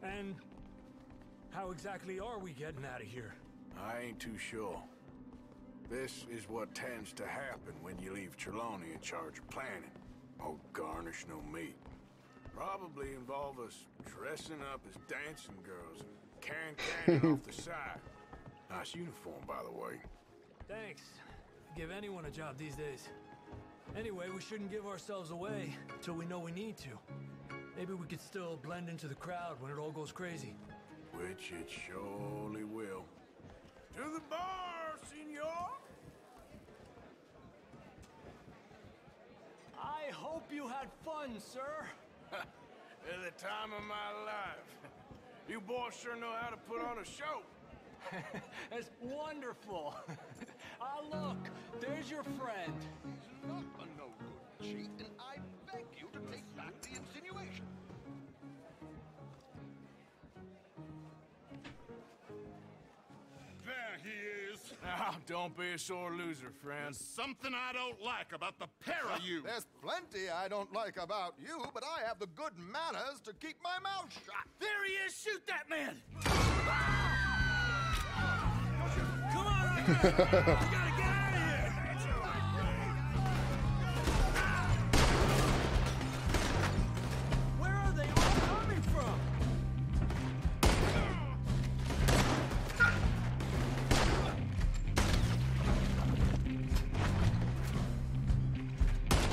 And how exactly are we getting out of here? I ain't too sure. This is what tends to happen when you leave Trelawney in charge of planning. Oh, garnish no meat. Probably involve us dressing up as dancing girls and carrying candy off the side. Nice uniform, by the way. Thanks. Give anyone a job these days. Anyway, we shouldn't give ourselves away till we know we need to. Maybe we could still blend into the crowd when it all goes crazy. Which it surely will. To the bar, senor! I hope you had fun, sir. At the time of my life. You boys sure know how to put on a show. That's wonderful. Ah, look, there's your friend. He's not a no-good cheat, and I beg you to take back the insinuation. There he is. Now, don't be a sore loser, friend. There's something I don't like about the pair of you. There's plenty I don't like about you, but I have the good manners to keep my mouth shut. There he is! Shoot that man! Come on, we gotta get out of here! Where are they all coming from?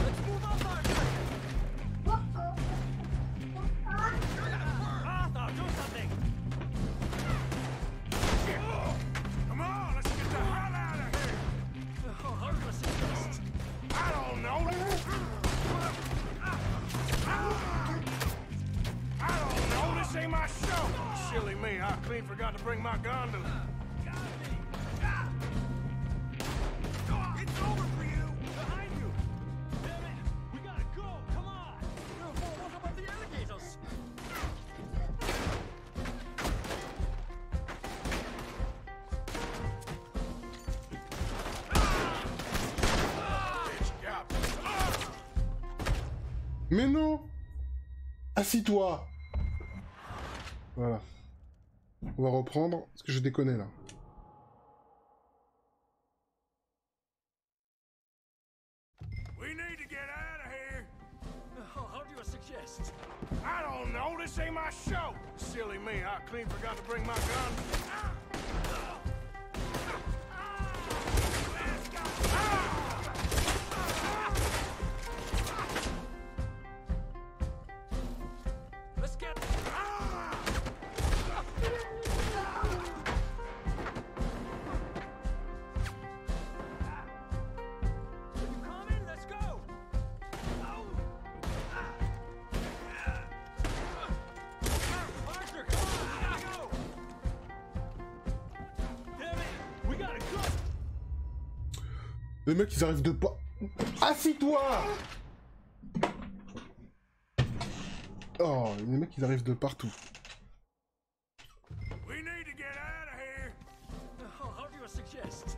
Let's move up, Arthur! Arthur, do something! Come on, let's get the hell out of here! Oh, how do I suggest? I don't know. I don't know, this ain't my show. Silly me, I clean forgot to bring my gondola. It's over for you! Behind you! Damn it! We gotta go! Come on! What about the alligators? Mais non! Assis-toi! Voilà. On va reprendre, parce que je déconne là. We need to get out of here. How do you suggest? I don't know, this ain't my show. Silly me, I clean forgot to bring my gun. Let's get... You coming? Let's go! Arthur, come on! We gotta go! Damn it! We gotta go! Les mecs, ils arrivent de pas... Assis-toi! Oh, les mecs, ils arrivent de partout. We need to get out of here. How do you suggest?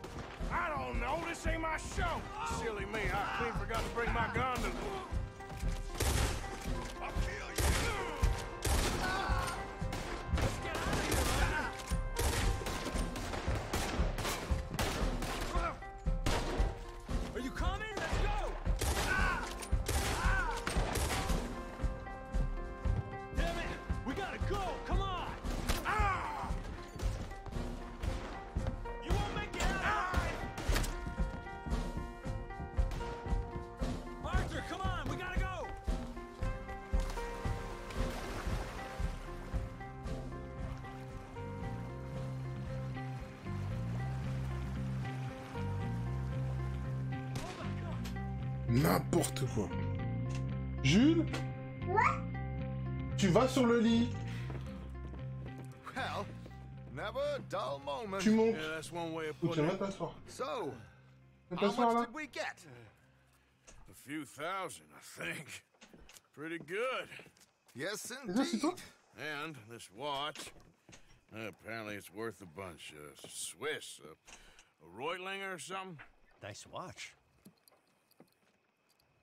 I don't know. This ain't my show. Silly me. I clean forgot to bring my gun to... I'll kill you. Let's get out of here, man. Are you coming? Let's go. Damn it! We gotta go. Come on. You won't make it out. Arthur, come on. We gotta go. N'importe quoi. Jules? Tu vas sur le lit. Well, never a dull moment. Tu montes. Yeah, that's one way of Ou putting tiens, va it. t'asseoir. So, Va how t'asseoir là. much did we get? A few thousand, I think. Pretty good. Yes, Et ça, c'est toi? And this watch, apparently it's worth a bunch. Swiss, a Reutlinger or something? Nice watch.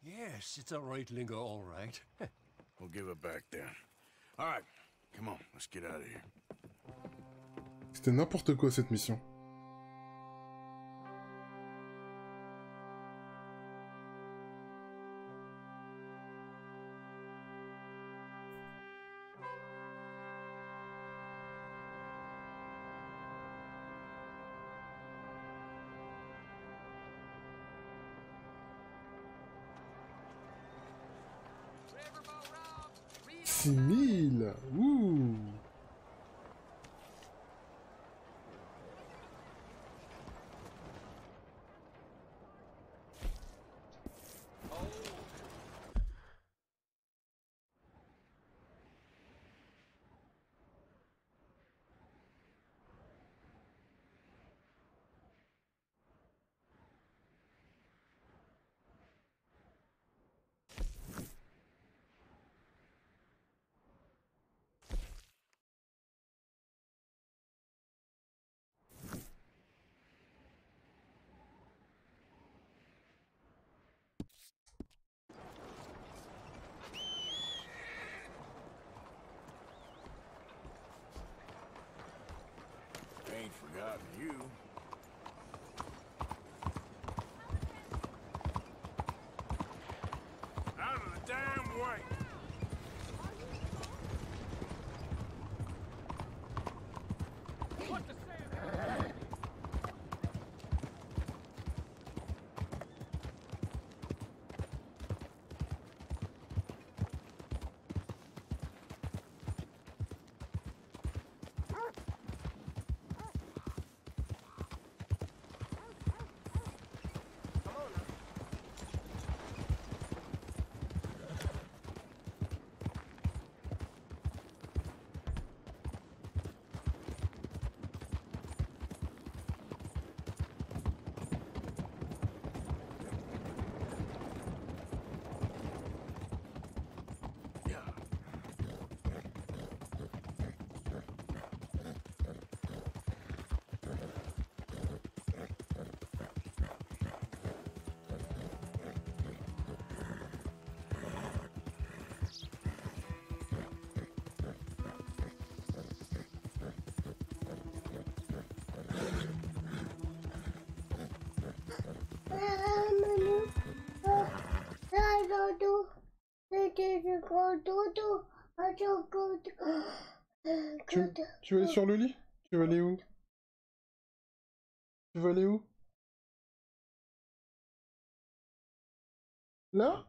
Yes, it's a Reutlinger, all right. We'll give it back then. All right, come on, let's get out of here. C'était n'importe quoi cette mission. Six mille. Ouh. Ain't forgotten you. Out of the damn way! What the sand? Tu veux aller sur le lit? Tu veux aller où? Tu veux aller où? Là?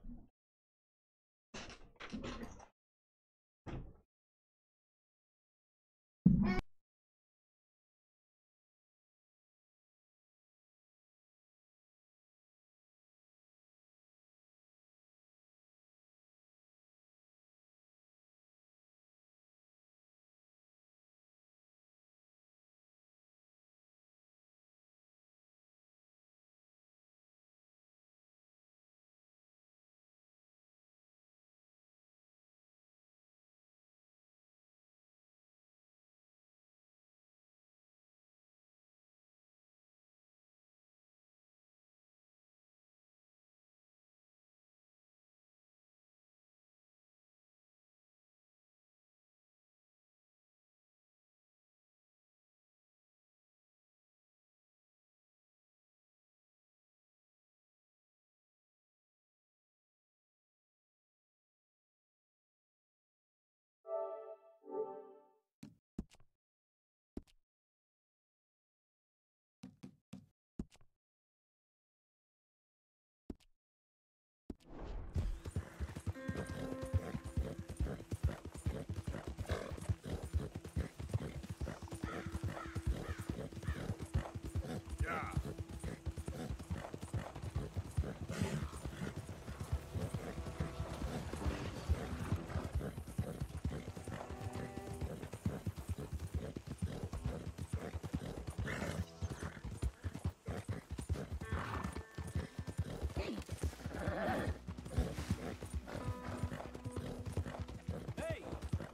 Hey,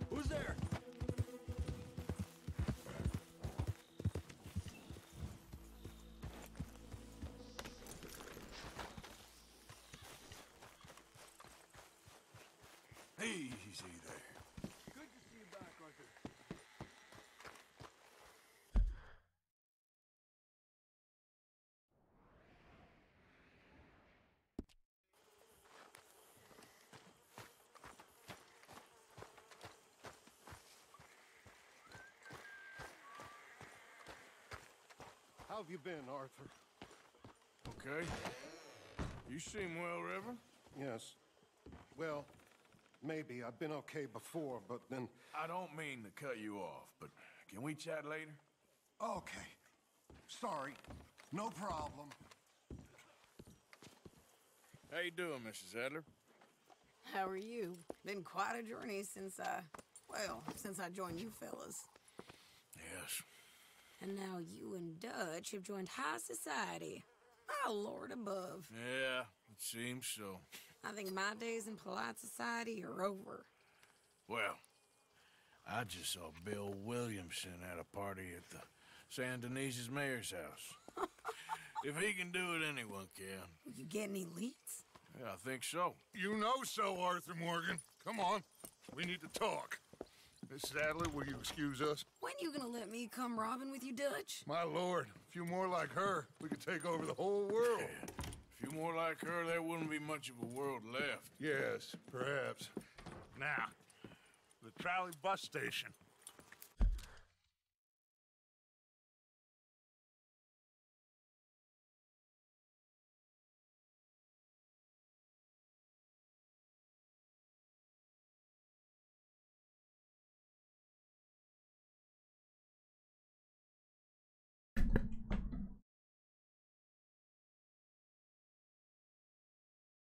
who's there? Easy there. Good to see you back, Arthur. How have you been, Arthur? Okay. You seem well, Reverend. Yes. Well, maybe. I've been okay before, but then... I don't mean to cut you off, but can we chat later? Okay. Sorry. No problem. How you doing, Mrs. Adler? How are you? Been quite a journey since I joined you fellas. Yes. And now you and Dutch have joined high society. Oh, Lord above. Yeah, it seems so. I think my days in polite society are over. Well, I just saw Bill Williamson at a party at the San Denise's mayor's house. If he can do it, anyone can. You get any leads? Yeah, I think so. You know so, Arthur Morgan. Come on. We need to talk. Mrs. Adler, will you excuse us? When you gonna let me come robbing with you, Dutch? My lord, a few more like her, we could take over the whole world. A few more like her, there wouldn't be much of a world left. Yes, perhaps. Now, the trolley bus station.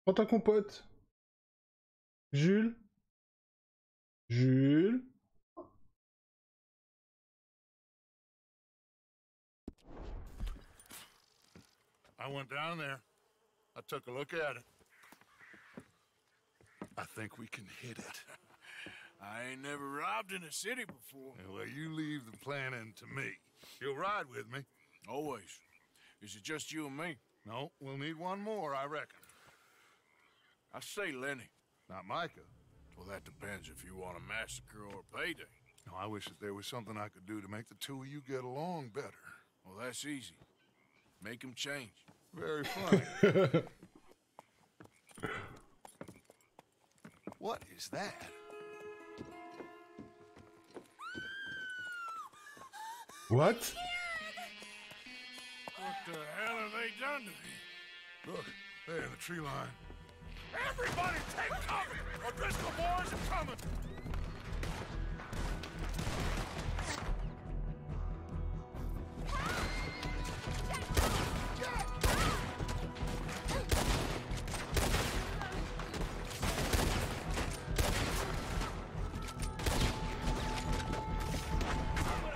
Prends ta compote. Jules. Jules. I went down there. I took a look at it. I think we can hit it. I ain't never robbed in a city before. Yeah, well, you leave the planning to me. You'll ride with me? Always. Is it just you and me? No, we'll need one more, I reckon. I say Lenny. Not Micah. Well, that depends if you want a massacre or a payday. No, I wish that there was something I could do to make the two of you get along better. Well, that's easy. Make them change. Very funny. What is that? What? What the hell have they done to me? Look, there in the tree line. Everybody take cover! O'Driscoll boys are coming!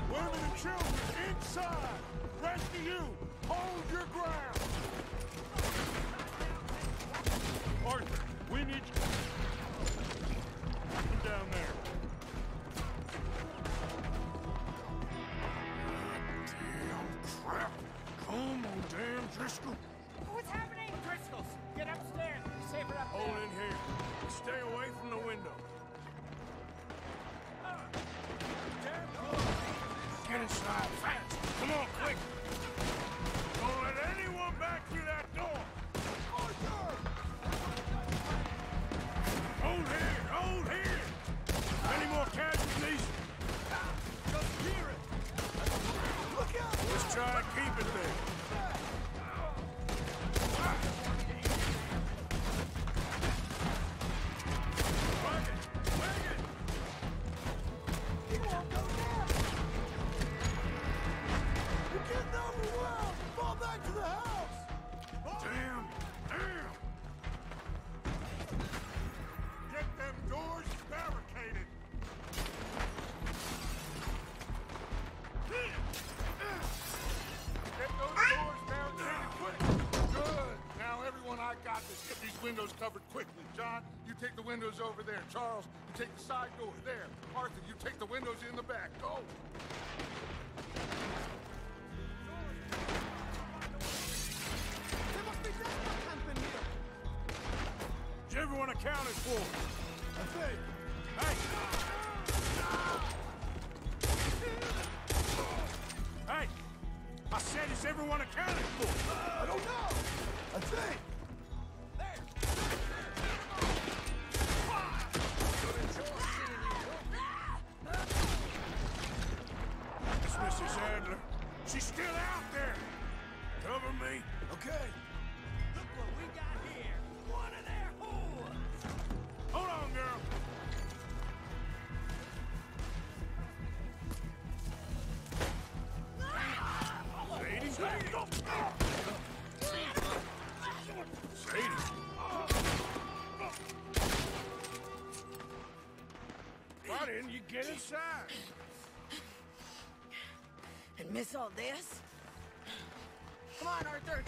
Women and children inside! Rest of you, hold your ground! Arthur, we need you. Come down there. Damn crap! Come on, damn Driscoll! What's happening? Driscolls, get upstairs. It's safer up there. Hold in here. Stay away from the window. Get inside fast. Come on, quick. Don't let anyone back through that door. Hold here, hold here. Any more casualties? Just hear it. Look out. Let's try and keep it there. John, you take the windows over there. Charles, you take the side door there. Arthur, you take the windows in the back. Go! There must be desperate camping here. Is everyone accounted for? I think. Hey! Hey! I said, is everyone accounted for? I don't know. I think. It's Mrs. Adler. She's still out there. Cover me. Okay. Look what we got here. One of their whores. Hold on, girl. Sadie? Sadie? Why didn't you get inside? And miss all this? Come on, Arthur.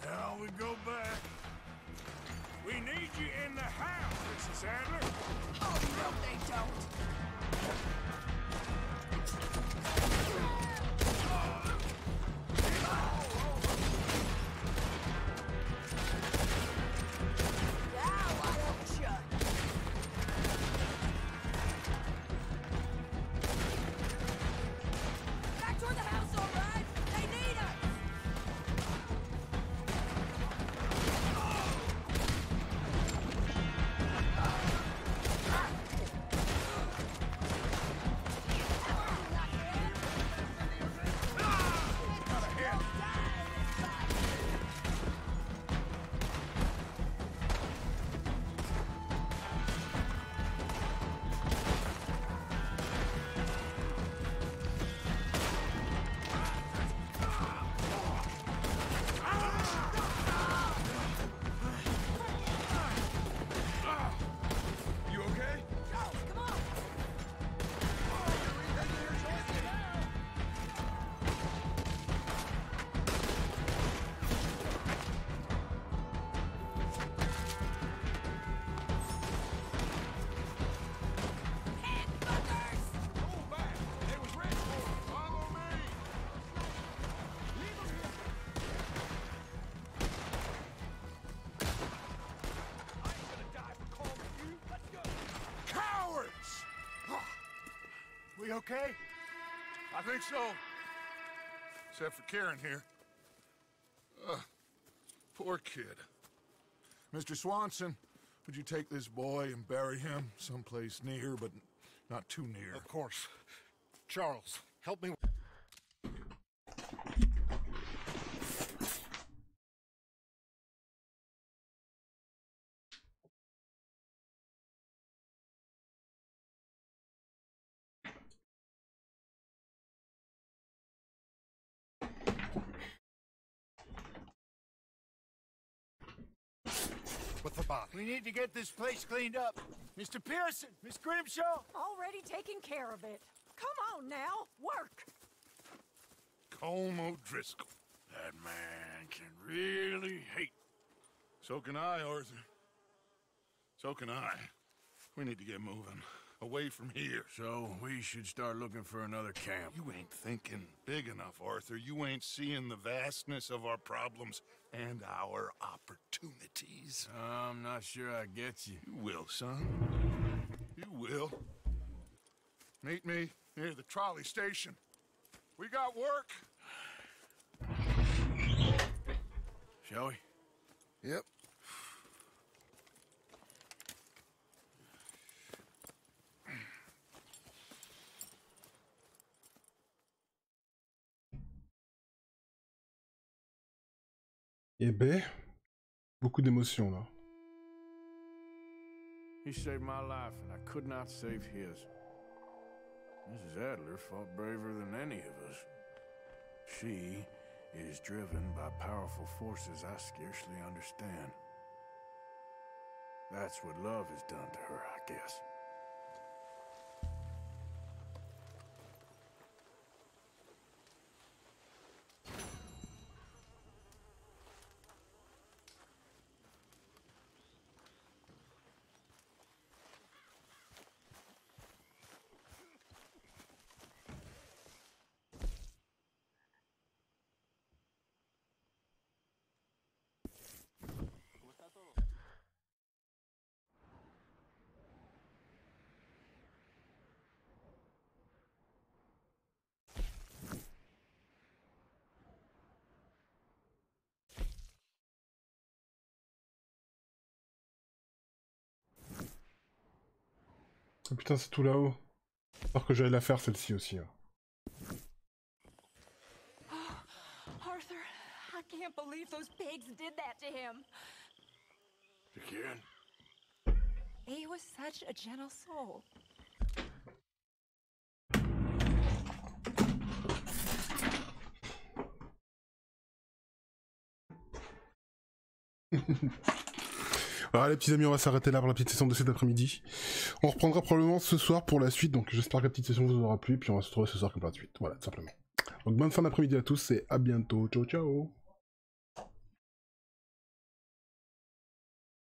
Now we go back. We need you in the house, Mrs. Adler. Oh, no, they don't. Back toward the house, all right? They need us! You okay? Charles, come on! Hold back. They was ready for it. Follow me. Cowards! We okay? I think so. Except for Karen here. Poor kid. Mr. Swanson, would you take this boy and bury him someplace near, but not too near? Of course. Charles, help me. With the body. We need to get this place cleaned up. Mr. Pearson, Miss Grimshaw. Already taking care of it. Come on now, work. Colm O'Driscoll. That man can really hate. So can I, Arthur. So can I. We need to get moving. Away from here. So we should start looking for another camp. You ain't thinking big enough, Arthur. You ain't seeing the vastness of our problems and our opportunities. I'm not sure I get you. You will, son. You will. Meet me near the trolley station. We got work. Shall we? Yep. Eh ben, beaucoup d'émotions là. He saved my life, and I could not save his. Mrs. Adler fought braver than any of us. She is driven by powerful forces I scarcely understand. That's what love has done to her, I guess. Oh putain, c'est tout là-haut. Alors que j'allais la faire celle-ci aussi. Hein. Arthur, I can't believe those pigs did that to him. Again? He was such a gentle soul. Voilà les petits amis, on va s'arrêter là pour la petite session de cet après-midi. On reprendra probablement ce soir pour la suite, donc j'espère que la petite session vous aura plu, puis on va se retrouver ce soir comme pour la suite. Voilà, tout simplement. Donc bonne fin d'après-midi à tous et à bientôt. Ciao ciao.